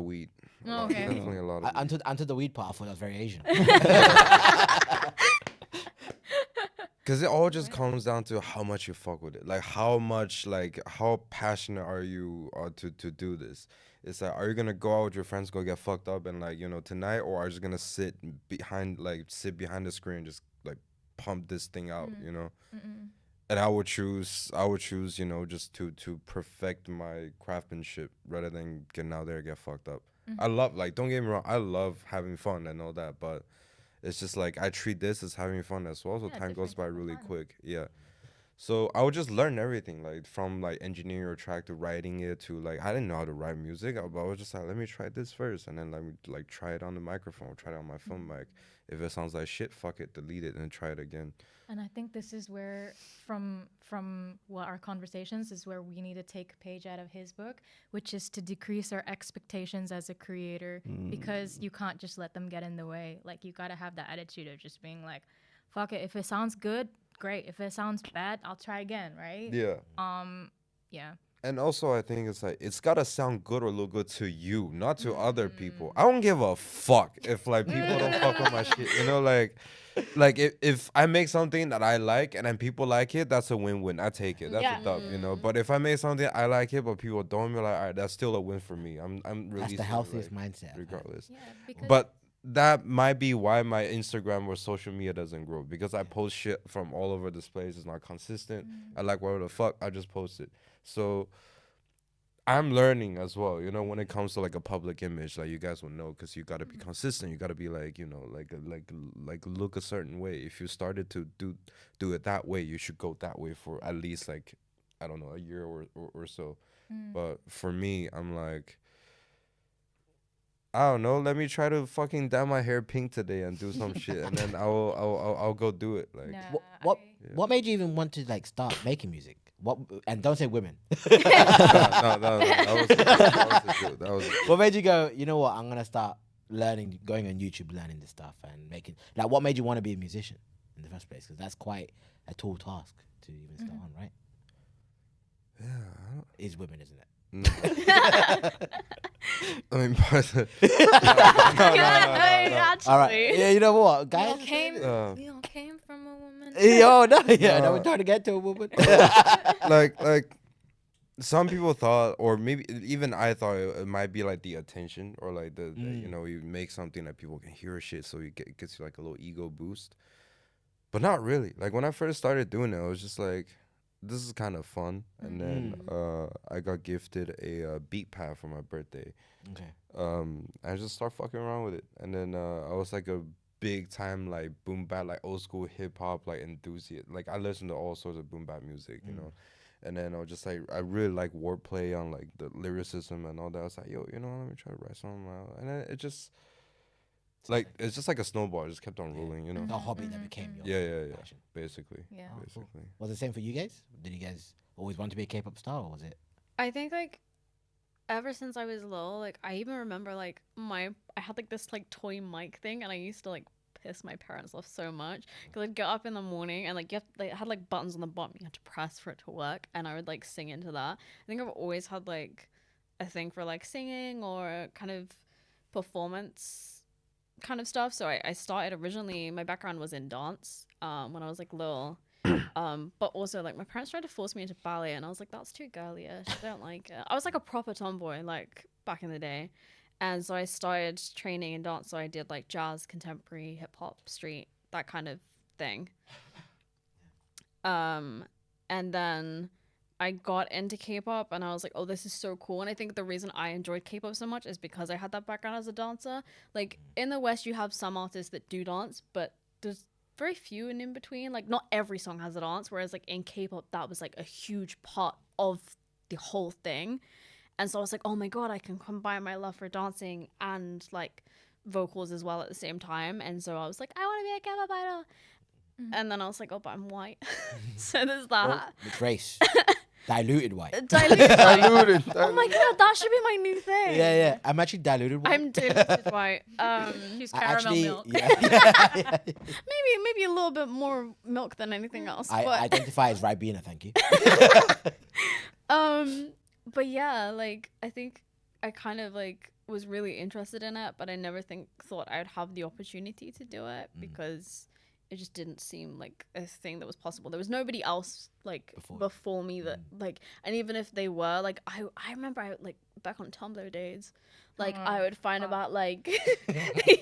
weed. Oh, okay. Definitely a lot of weed. Until the weed part, I thought that was very Asian. Because it all just comes down to how much you fuck with it. Like, how much, like, how passionate are you to do this? It's like, are you going to go out with your friends, go get fucked up and, like, you know, tonight? Or are you just going to sit behind the screen and just, like, pump this thing out, you know? And I would choose, you know, just to perfect my craftsmanship rather than getting out there and get fucked up. I love, like, don't get me wrong, I love having fun and all that, but it's just like I treat this as having fun as well, so time goes by really quick. Yeah. So I would just learn everything, like from like engineering a track to writing it to like I didn't know how to write music, but I was just like, let me try this first, and then let me like try it on the microphone, try it on my phone mic. If it sounds like shit, fuck it, delete it, and try it again. And I think this is where, from what our conversations is where we need to take a page out of his book, which is to decrease our expectations as a creator, because you can't just let them get in the way. Like, you gotta have that attitude of just being like, fuck it, if it sounds good, great. If it sounds bad, I'll try again, right? Yeah. Yeah. And also, I think it's like it's gotta sound good or look good to you, not to other people. I don't give a fuck if like people don't fuck with my shit. You know, like if I make something that I like and then people like it, that's a win-win. I take it. That's a dub, you know. But if I make something I like it, but people don't, be like, all right, that's still a win for me. I'm releasing. That's the healthiest mindset. regardless. Yeah, because But that might be why my Instagram or social media doesn't grow, because I post shit from all over this place. It's not consistent. I like whatever the fuck, I just post it. So I'm learning as well, you know, when it comes to like a public image, like you guys will know, because you got to be consistent. You got to be like, you know, like look a certain way. If you started to do it that way, you should go that way for at least like, I don't know, a year or so. But for me, I'm like, I don't know, let me try to fucking dye my hair pink today and do some shit, and then I'll go do it. Like, nah, What made you even want to like start making music? What, and don't say women. no, that was a joke. That was What made you go, you know what, I'm gonna start learning, going on YouTube, learning this stuff and making, like, what made you want to be a musician in the first place? Because that's quite a tall task to even start on, right? yeah. Is women, isn't it? No. I mean, but All right. Yeah, you know what, guys? you all came from a woman. Yo, no, yeah, no, we're trying to get to a woman. like some people thought, or maybe even I thought it might be like the attention, or like the you know, you make something that people can hear shit, so it gets you like a little ego boost. But not really. Like when I first started doing it, I was just like, this is kind of fun. And then I got gifted a beat pad for my birthday. Okay. I just started fucking around with it, and then I was like a big time like boom bap, like old school hip hop like enthusiast. Like I listened to all sorts of boom bap music, you know. And then I was just like, I really like wordplay on like the lyricism and all that. I was like, yo, you know, let me try to write something out. And then it just like, it's just like a snowball. It just kept on rolling, you know. The hobby that became your Yeah. passion. Basically. Yeah. Basically. Was it the same for you guys? Did you guys always want to be a K-pop star, or was it? I think like ever since I was little, like I even remember like I had like this like toy mic thing, and I used to like piss my parents off so much because I'd get up in the morning and like they had like buttons on the bottom you had to press for it to work, and I would like sing into that. I think I've always had like a thing for like singing or kind of performance kind of stuff. So I started originally, my background was in dance when I was like little. But also like my parents tried to force me into ballet, and I was like, that's too girlyish, I don't like it. I was like a proper tomboy like back in the day, and so I started training in dance. So I did like jazz, contemporary, hip hop, street, that kind of thing. And then I got into K-pop, and I was like, oh, this is so cool. And I think the reason I enjoyed K-pop so much is because I had that background as a dancer. Like in the West, you have some artists that do dance, but there's very few and in between. Like not every song has a dance, whereas like in K-pop that was like a huge part of the whole thing. And so I was like, oh my god, I can combine my love for dancing and like vocals as well at the same time. And so I was like, I want to be a K-pop idol. And then I was like, oh, but I'm white. So there's that. Well, which race? Diluted white. Diluted. Diluted. Oh my god, that should be my new thing. Yeah. I'm actually diluted white. I'm diluted white. She's I caramel actually, milk. yeah. Maybe a little bit more milk than anything else. I but identify as Ribena, thank you. but yeah, like I think I kind of like was really interested in it, but I never thought I would have the opportunity to do it because it just didn't seem like a thing that was possible. There was nobody else like before me that like, and even if they were like, I remember I like back on Tumblr days, like I would find about like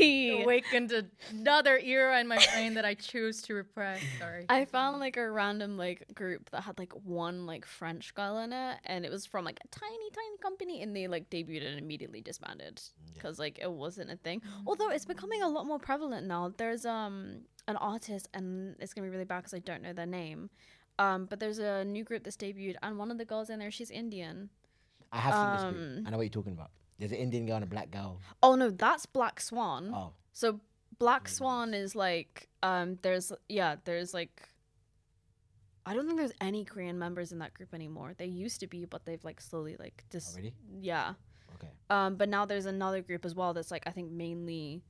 Awakened another era in my brain that I choose to repress. Sorry. I found like a random like group that had like one like French girl in it, and it was from like a tiny company, and they like debuted and immediately disbanded because like it wasn't a thing. Although it's becoming a lot more prevalent now. There's an artist, and it's gonna be really bad because I don't know their name. But there's a new group that's debuted, and one of the girls in there, she's Indian. I have seen this group. I know what you're talking about. There's an Indian girl and a black girl. Oh no, that's Black Swan. Oh. So Black Swan is like there's like I don't think there's any Korean members in that group anymore. They used to be, but they've like slowly like Already? Yeah. Okay. But now there's another group as well that's like I think mainly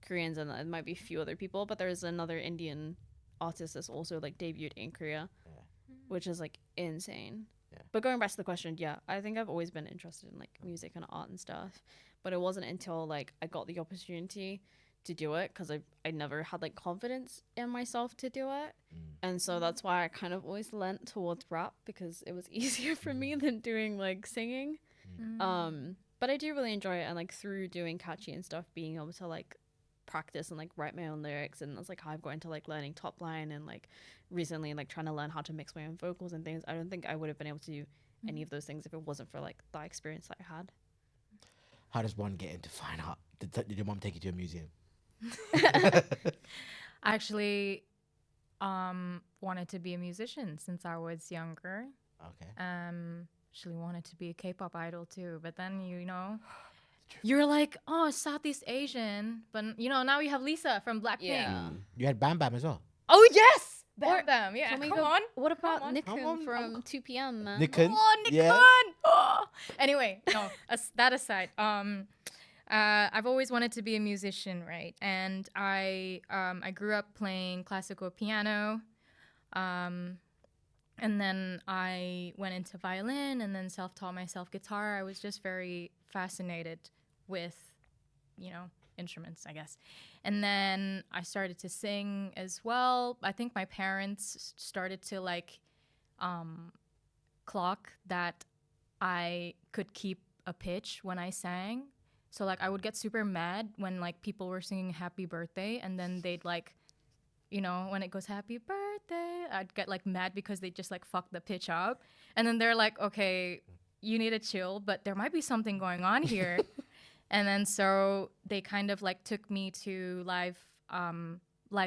Koreans, and it might be a few other people, but there's another Indian artist that's also like debuted in Korea, which is like insane. Yeah. But going back to the question, yeah, I think I've always been interested in like music and art and stuff, but it wasn't until like I got the opportunity to do it because I never had like confidence in myself to do it, and so that's why I kind of always lent towards rap because it was easier for me than doing like singing. But I do really enjoy it, and like through doing catchy and stuff, being able to like practice and like write my own lyrics, and that's like how I've got into like learning top line and like recently like trying to learn how to mix my own vocals and things. I don't think I would have been able to do any of those things if it wasn't for like that experience that I had. How does one get into fine art? Did your mom take you to a museum? I actually wanted to be a musician since I was younger. Okay. Actually wanted to be a K-pop idol too, but then you're like, oh, Southeast Asian, but now you have Lisa from Blackpink. Yeah. You had Bam Bam as well. Oh yes, Or- Bam. Yeah, Come come on. What about on. Nikon from 2 p.m. man? Nikon. Oh, Nikon. Yeah. Oh. Anyway, no. That aside, I've always wanted to be a musician, right? And I grew up playing classical piano, and then I went into violin, and then self-taught myself guitar. I was just very fascinated with, instruments, I guess. And then I started to sing as well. I think my parents started to like clock that I could keep a pitch when I sang. So like I would get super mad when like people were singing happy birthday, and then they'd like, when it goes happy birthday, I'd get like mad because they just like fucked the pitch up. And then they're like, okay, you need to chill, but there might be something going on here. And then so they kind of like took me to live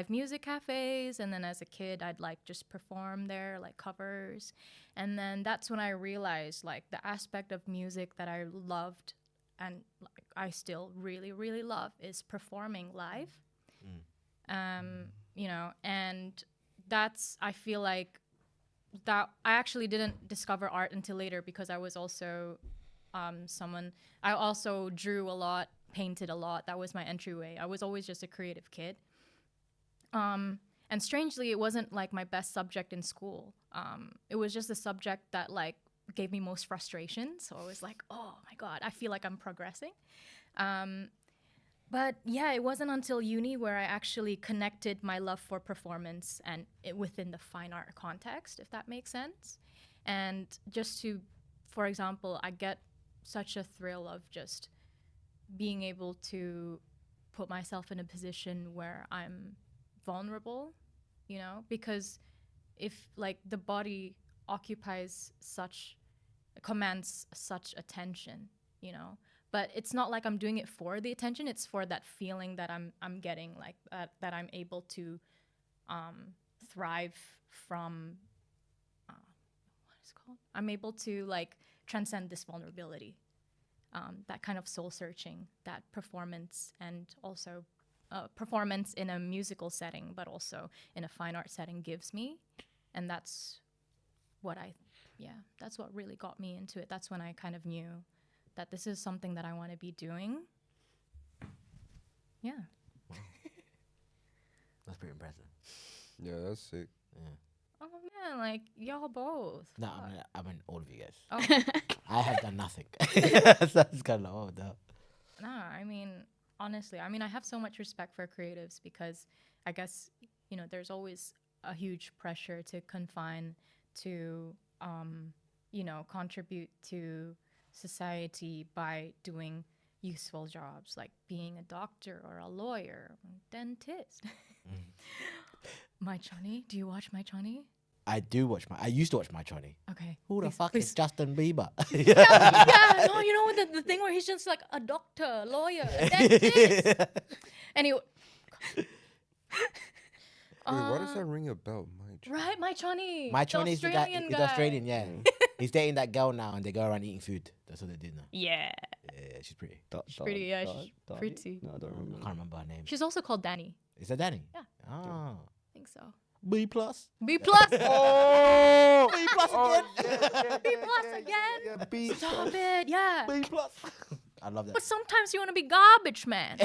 music cafes, and then as a kid I'd like just perform there, like covers. And then that's when I realized like the aspect of music that I loved and like I still really, really love is performing live. And that's, I feel like that I actually didn't discover art until later because I was also I also drew a lot, painted a lot. That was my entryway. I was always just a creative kid. And strangely, it wasn't like my best subject in school. It was just a subject that like gave me most frustration. So I was like, oh my God, I feel like I'm progressing. But yeah, it wasn't until uni where I actually connected my love for performance and it within the fine art context, if that makes sense. And just to, for example, I get such a thrill of just being able to put myself in a position where I'm vulnerable, because if like the body commands such attention, but it's not like I'm doing it for the attention. It's for that feeling that I'm getting, like that I'm able to thrive from what is it called? I'm able to like transcend this vulnerability, that kind of soul searching that performance and also performance in a musical setting, but also in a fine art setting gives me, and that's what that's what really got me into it. That's when I kind of knew that this is something that I want to be doing. Yeah. That's pretty impressive. Yeah, that's sick. Yeah. Oh man, like y'all both. No, I mean all of you guys. Oh. I have done nothing. So it's kind of like, oh no. Nah, I mean, honestly, I mean, I have so much respect for creatives because I guess, you know, there's always a huge pressure to confine to, you know, contribute to society by doing useful jobs like being a doctor or a lawyer, dentist. My Chani, do you watch My Chani? I used to watch My Chani. Okay. Who the please- fuck please. is Justin Bieber? Yeah, no, you know the thing where he's just like a doctor, lawyer, a dentist. Anyway. Wait, why does that ring a bell? Right, My Chani. My the Chinese guy, Australian he's Australian, yeah. He's dating that girl now, and they go around eating food. That's what they do now. Yeah. Yeah, she's pretty. She's pretty, yeah, she's pretty. No, I don't I remember. can't remember her name. She's also called Dani. Is that Dani? Yeah. Oh. I think so. B plus. B plus. Oh, B plus again. B plus again. Yeah, B. Stop it. Yeah. B plus. I love But that. sometimes you want to be garbage, man.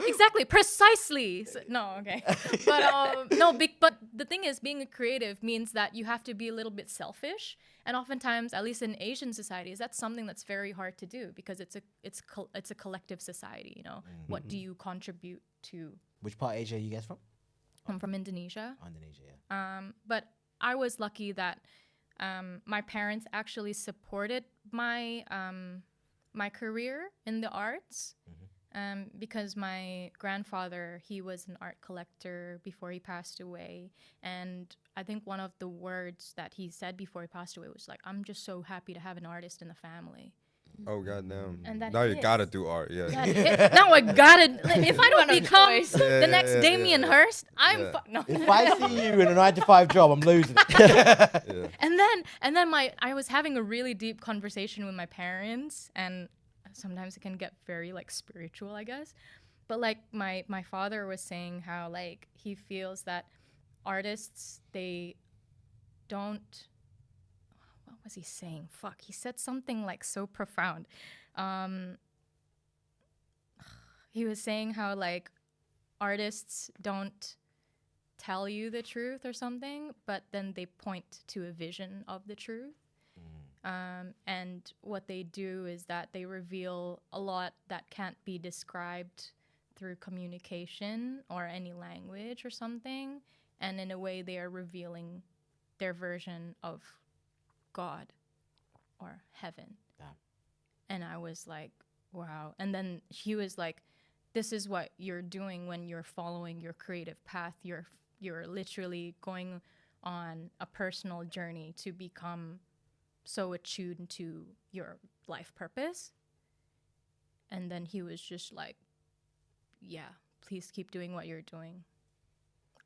Exactly, precisely. So, no, okay. But but the thing is, being a creative means that you have to be a little bit selfish, and oftentimes, at least in Asian societies, that's something that's very hard to do because it's a collective society. You know, what do you contribute to? Which part of Asia are you guys from? I'm from Indonesia. Indonesia, yeah. But I was lucky that my parents actually supported my my career in the arts. Because my grandfather, he was an art collector before he passed away. And I think one of the words that he said before he passed away was like, I'm just so happy to have an artist in the family. Oh goddamn! And that Now you hits. gotta do art, yeah. Now I gotta, if I don't No become choice. the next Damien Hirst, I'm Yeah. no. If I see you in a 9-to-5 job, I'm losing. Yeah. And then I was having a really deep conversation with my parents, and sometimes it can get very like spiritual, I guess. But like my father was saying how like he feels that artists, they don't, what was he saying? Fuck, he said something like so profound. He was saying how like artists don't tell you the truth or something, but then they point to a vision of the truth. And what they do is that they reveal a lot that can't be described through communication or any language or something. And in a way, they are revealing their version of God or heaven. Yeah. And I was like, wow. And then he was like, this is what you're doing when you're following your creative path. You're literally going on a personal journey to become so attuned to your life purpose. And then he was just like, yeah, please keep doing what you're doing.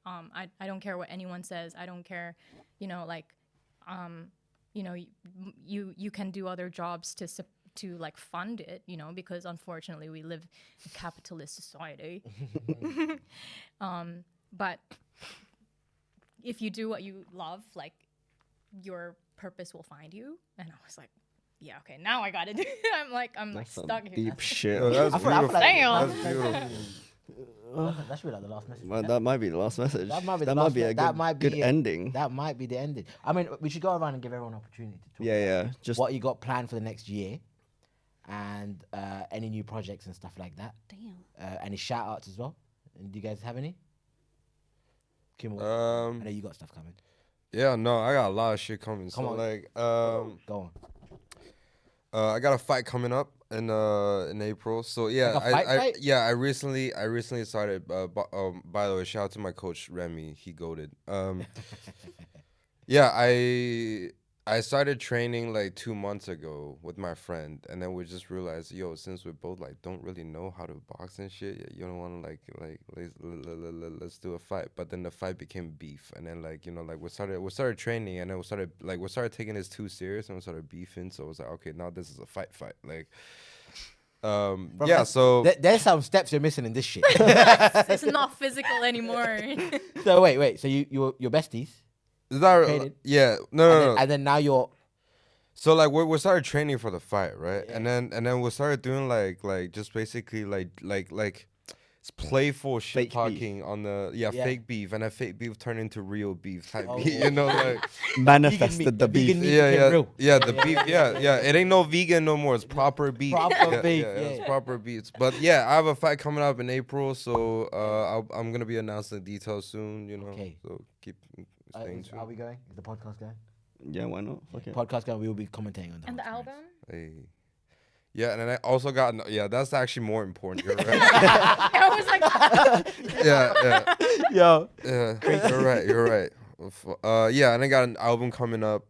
I don't care what anyone says. I don't care, you know, like, you know, you can do other jobs to like fund it, you know, because unfortunately we live in a capitalist society. But if you do what you love, like, your purpose will find you. And I was like, yeah, okay, now I gotta do it. I'm like That's some stuck here. deep shit. Oh, that's I feel like- beautiful. Damn. That's beautiful. That should be like the last message. Well, that might be the last message. That might be that the might last be a me- good, that might be good it. ending. That might be the ending. I mean, we should go around and give everyone an opportunity to talk Yeah, about yeah. Just what you got planned for the next year and any new projects and stuff like that. Damn. Any shout outs as well. And do you guys have any? Kuma, I know you got stuff coming. Yeah, no, I got a lot of shit coming. Come so on. like, Go on. I got a fight coming up in April. So yeah, Like a fight? I recently started. By the way, shout out to my coach Remy. He goated. Yeah, I started training like 2 months ago with my friend, and then we just realized, yo, since we both like don't really know how to box and shit, you don't want to let's do a fight. But then the fight became beef, and then like like we started training, and then we started taking this too serious, and we started beefing. So it was like, okay, now this is a fight, like. Bro, Yeah, so there's some steps you're missing in this shit. It's not physical anymore. So wait. So you're besties, is that Traded. yeah no. and then now you're. So like we started training for the fight, right? Yeah. And then we started doing like just basically like it's playful shit Fake beef. talking on the Yeah. fake beef, and then fake beef turned into real beef type Oh, beef, yeah. like Manifested the beef. vegan meat became real. the beef, it ain't no vegan no more, it's proper beef. Proper beef, it's yeah. proper beefs. But yeah, I have a fight coming up in April, so I'm gonna be announcing the details soon, Okay. so keep staying tuned. Are we going? Is the podcast going? Yeah, why not? Fuck it. Podcast going. We will be commentating on that. And the album? Hey. Yeah, and then I also got that's actually more important. You're right. I was like, yeah. Yo. Yeah, you're right. Yeah, and I got an album coming up.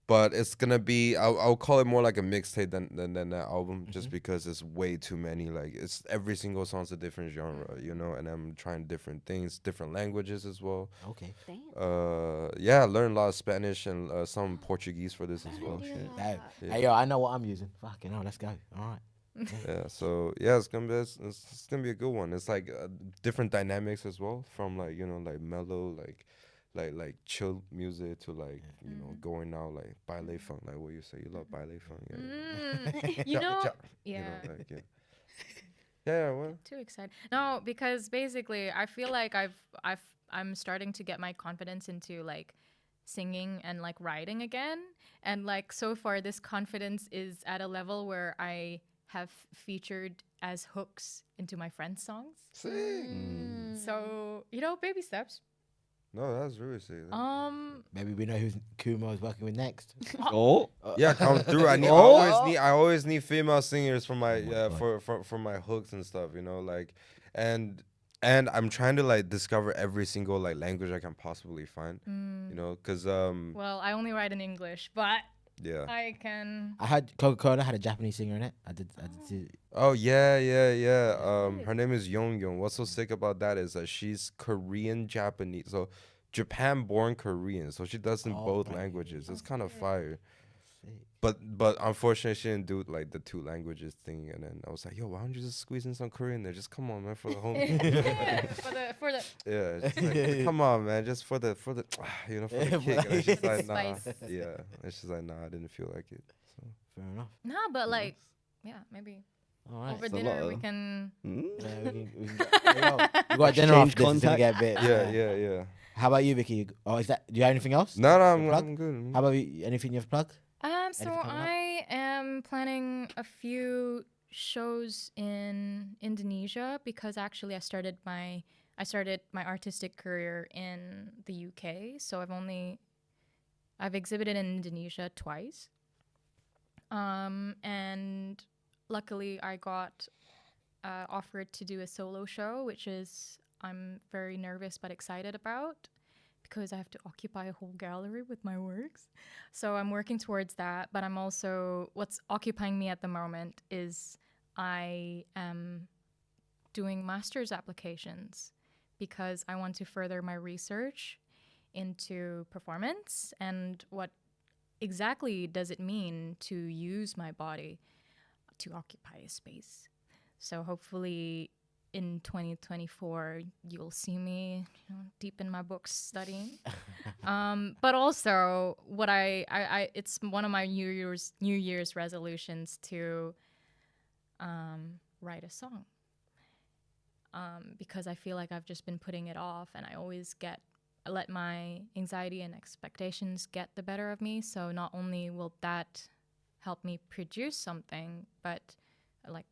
But it's gonna be I'll call it more like a mixtape than that album, just because it's way too many. Like it's every single song's a different genre, and I'm trying different things, different languages as well. Okay. Yeah, I learned a lot of Spanish and some Portuguese for this as well. Damn. Yeah. Hey yo, I know what I'm using. Fucking hell, let's go. All right. Yeah, so yeah, it's gonna be a good one. It's like different dynamics as well, from like like mellow, like chill music to like going out like baile funk, like what you say you love baile funk. yeah. Yeah, what? Too excited. No, because basically I feel like I'm starting to get my confidence into like singing and like writing again, and like so far this confidence is at a level where I have featured as hooks into my friends' songs. So baby steps. No, that's really sick. Maybe we know who Kuma is working with next. Oh, Yeah, come through. I always need female singers for my for my hooks and stuff. And I'm trying to like discover every single like language I can possibly find. Because Well, I only write in English, but yeah. I can. I heard Coca-Cola had a Japanese singer in it. I did see. Oh yeah. Her name is Yong. What's so sick about that is that she's Korean Japanese, so Japan-born Korean. So she does in both languages. It's kind of fire. But unfortunately, she didn't do like the two languages thing. And then I was like, yo, why don't you just squeeze in some Korean there? Just come on, man, for the home. for the Yeah, it's just like, come on, man, just for the for the kick. And she's like, nah. Spice. Yeah, and she's like, nah, I didn't feel like it. So. Fair enough. No, but like, yeah, maybe All right. over It's a dinner lot we of- can. Yeah, we got dinner after this. It's gonna get a bit. Yeah. How about you, Vicky? Oh, is that? Do you have anything else? No, Plug? I'm good. How about you? Anything you have to plug? So Anything coming up? I am planning a few shows in Indonesia because actually I started my artistic career in the UK. So I've exhibited in Indonesia twice. And luckily I got offered to do a solo show, which is I'm very nervous but excited about, because I have to occupy a whole gallery with my works. So I'm working towards that, but I'm also, what's occupying me at the moment is I am doing master's applications because I want to further my research into performance and what exactly does it mean to use my body to occupy a space. So hopefully in 2024, you'll see me deep in my books studying. But also, what I it's one of my New Year's resolutions to write a song. Because I feel like I've just been putting it off, and I let my anxiety and expectations get the better of me. So not only will that help me produce something, but like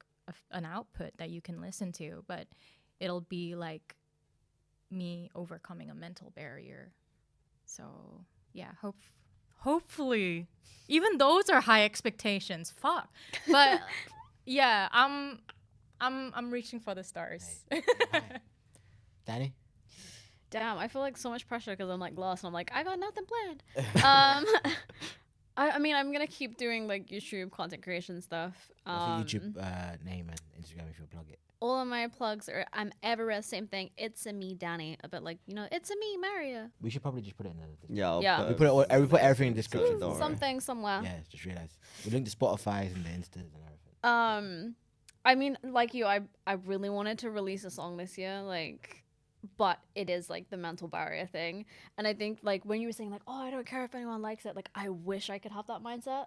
an output that you can listen to, but it'll be like me overcoming a mental barrier. So yeah, hopefully, even those are high expectations. Fuck, but yeah, I'm reaching for the stars. Dani? damn, I feel like so much pressure because I'm like lost and I'm like, I got nothing planned. I mean, I'm gonna keep doing like YouTube content creation stuff. What's your YouTube name and Instagram if you plug it? All of my plugs are I'm everywhere, same thing. It's a me, Dani. A bit like, it's a me, Maria. We should probably just put it in the description. Yeah, Yeah. We put everything in the description. Don't worry. Something somewhere. Yeah, just realized. We linked the Spotify's and the Instas and everything. I mean, like you, I really wanted to release a song this year, like, but it is like the mental barrier thing. And I think like when you were saying like, oh, I don't care if anyone likes it, like I wish I could have that mindset.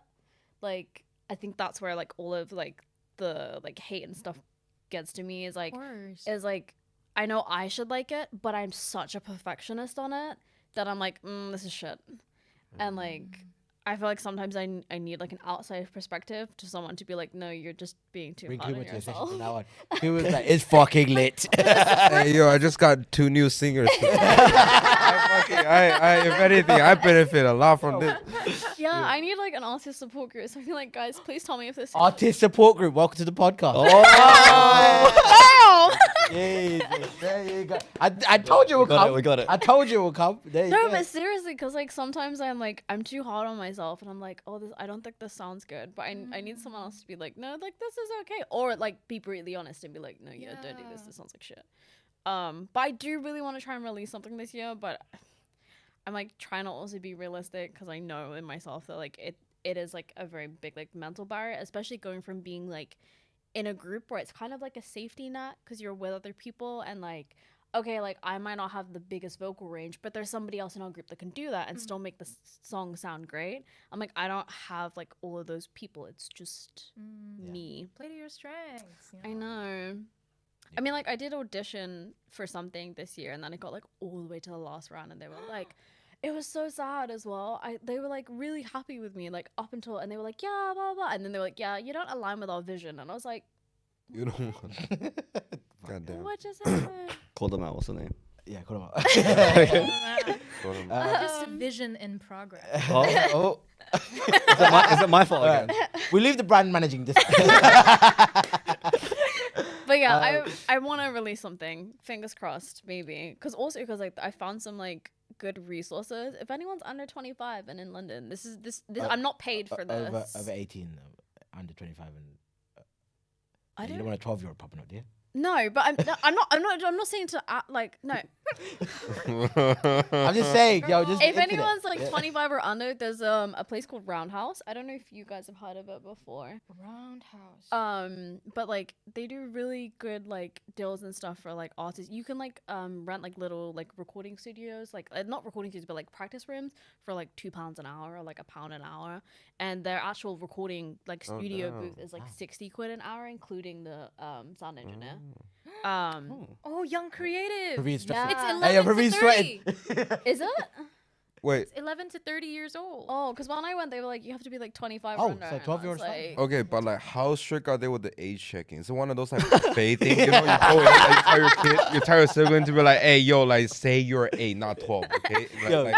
Like I think that's where like all of like the like hate and stuff gets to me is like I know I should like it, but I'm such a perfectionist on it that I'm like, this is shit. And like I feel like sometimes I need like an outside perspective to someone to be like, no, you're just being too Bring hard Kuma on to the session yourself. from now on. Kuma's like, it's fucking lit. Hey, yo, I just got 2 new singers. I if anything, I benefit a lot from this. Yeah, I need like an artist support group. So I feel like, guys, please tell me if this. Artist support group, welcome to the podcast. Oh! Jesus, there you go. I told you it would come. We got it. I told you it would come. There you No, go. but seriously, because like sometimes I'm too hard on myself, and I'm like, oh, I don't think this sounds good, but I need someone else to be like, no, like this is okay, or like be brutally honest and be like, no, yeah, don't do this. This sounds like shit. But I do really want to try and release something this year, but I'm like trying to also be realistic because I know in myself that like it is like a very big like mental barrier, especially going from being like in a group where it's kind of like a safety net because you're with other people and like, okay, like I might not have the biggest vocal range, but there's somebody else in our group that can do that and still make the song sound great. I'm like, I don't have like all of those people. It's just me. Play to your strengths. I know. I mean, like I did audition for something this year and then I got like all the way to the last round and they were like, it was so sad as well. They were like really happy with me, like up until, and they were like, yeah, blah, blah. And then they were like, yeah, you don't align with our vision. And I was like, You don't want. Goddamn. what just happened? Call them out. What's the name? Yeah, call them out. Call them. Just a vision in progress. Oh. Is it my fault again? We leave the brand managing this. But yeah, I want to release something. Fingers crossed, maybe. Because like I found some like good resources. If anyone's under 25 and in London, this I'm not paid for this. Over 18, under 25, and I you don't don't want a 12-year-old popping up, do you? No, but I'm not saying to act like no. I'm just saying, yo, just If internet. anyone's like 25 or under, there's a place called Roundhouse. I don't know if you guys have heard of it before. Roundhouse. But like they do really good like deals and stuff for like artists. You can like rent like little like recording studios, like not recording studios, but like practice rooms for like £2 an hour or like £1 an hour. And their actual recording like studio booth is like 60 quid an hour, including the sound engineer. Oh, young creative. Praveen's stressing. It's Yeah. 11 Hey, yo, to Praveen's 30. sweating. Is it? Wait. It's 11 to 30 years old. Oh, because when I went, they were like, you have to be like 25 Oh, or under. so and I 12-year-olds was fine. like, Okay, but like, how strict are they with the age checking? Is it one of those like buffet things? You know, you go in, like, you tell your kid, you tell your sibling to be like, hey, yo, like, say you're 8, not 12, okay? Like, Yo.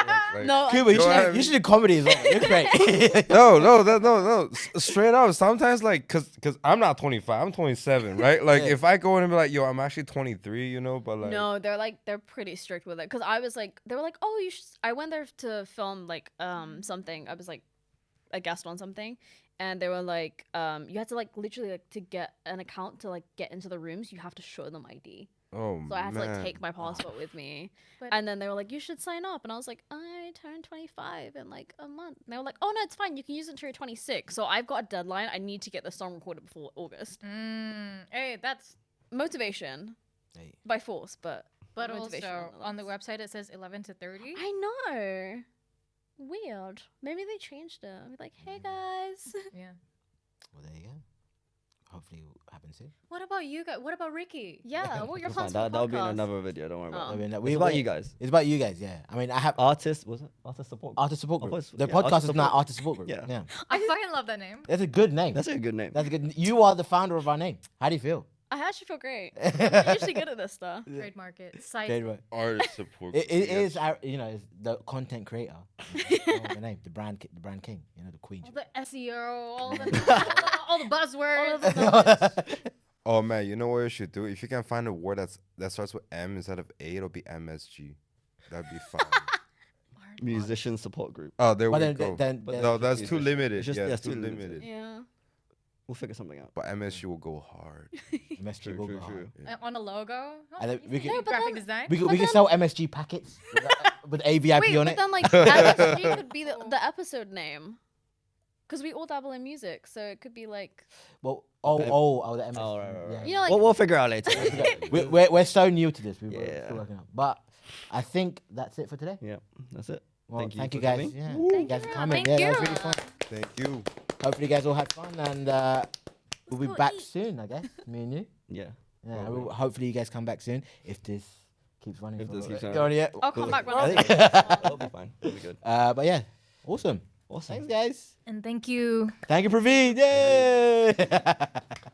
No, Cuba, Go you should do comedy as well. You're great. no. Straight up, sometimes like, cause I'm not 25, I'm 27, right? Like, Yeah. if I go in and be like, yo, I'm actually 23, you know, but like, no, they're pretty strict with it. Because I was like, they were like, oh, you should. I went there to film like something. I was like a guest on something, and they were like, you had to like literally like to get an account to like get into the rooms, you have to show them ID. oh So I had to like man. take my passport with me. But- And then they were like, you should sign up. And I was like, I turned 25 in like a month. And they were like, oh no, it's fine. You can use it until you're 26. So I've got a deadline. I need to get the song recorded before August. Hey, that's. Motivation Hey. by force, but But motivation also on the nonetheless. website it says 11 to 30. I know. Weird. Maybe they changed it. I'll be like, hey guys. Yeah. Well, there you go. Hopefully it happens soon. What about you guys? What about Ricky? Yeah, what are your It's fine. plans for the That'll be in podcast? another video. Don't worry about Oh. I mean, it. It's about you guys. It's about you guys, yeah. I mean, I have Artist, was it? Artist support. artist support group. Artist- The yeah, podcast artist is not support. artist support group. Yeah. Yeah. I fucking love that name. That's a good name. That's a good name. That's a good. You are the founder of our name. How do you feel? I actually feel great. I'm usually good at this stuff. Trademark it. Site. Trademark. Artist support. It is, you know, it's the content creator. The name, the brand king. You know, the queen. All the SEO, all the buzzwords. All of Oh man, you know what you should do? If you can find a word that starts with M instead of A, it'll be MSG. That'd be fine. Musician support group. Oh, there But we then- go. then- But then- no, that's too It's limited. just- Yeah, yeah, it's too limited. Yeah. We'll figure something out. But MSG will go hard. MSG True, will true, go true. hard. Yeah. On a logo. Oh, And then you we can could- do graphic design. We could But we could then- sell MSG packets with AVIP Wait, on but it. then like MSG could be the episode name. Because we all dabble in music, so it could be like Well, the MSG. Oh, right. you know, like We'll figure it out later. We're so new to this. We're Yeah. still working out. But I think that's it for today. Yeah, that's it. Well, thank you for guys. coming. Yeah, Thank thank you guys for you. coming. Thank Yeah, that was you. really fun. Thank you. Hopefully, you guys all had fun, and we'll be go back eat. soon. I guess me and you. Yeah. Yeah, Probably. hopefully you guys come back soon if this keeps running. If for this a keeps bit. running. Yeah. I'll come back when I I'm think it'll be fine. It'll be good. But yeah, awesome. Awesome. Thanks, guys. And thank you. Thank you, Praveen. Yay!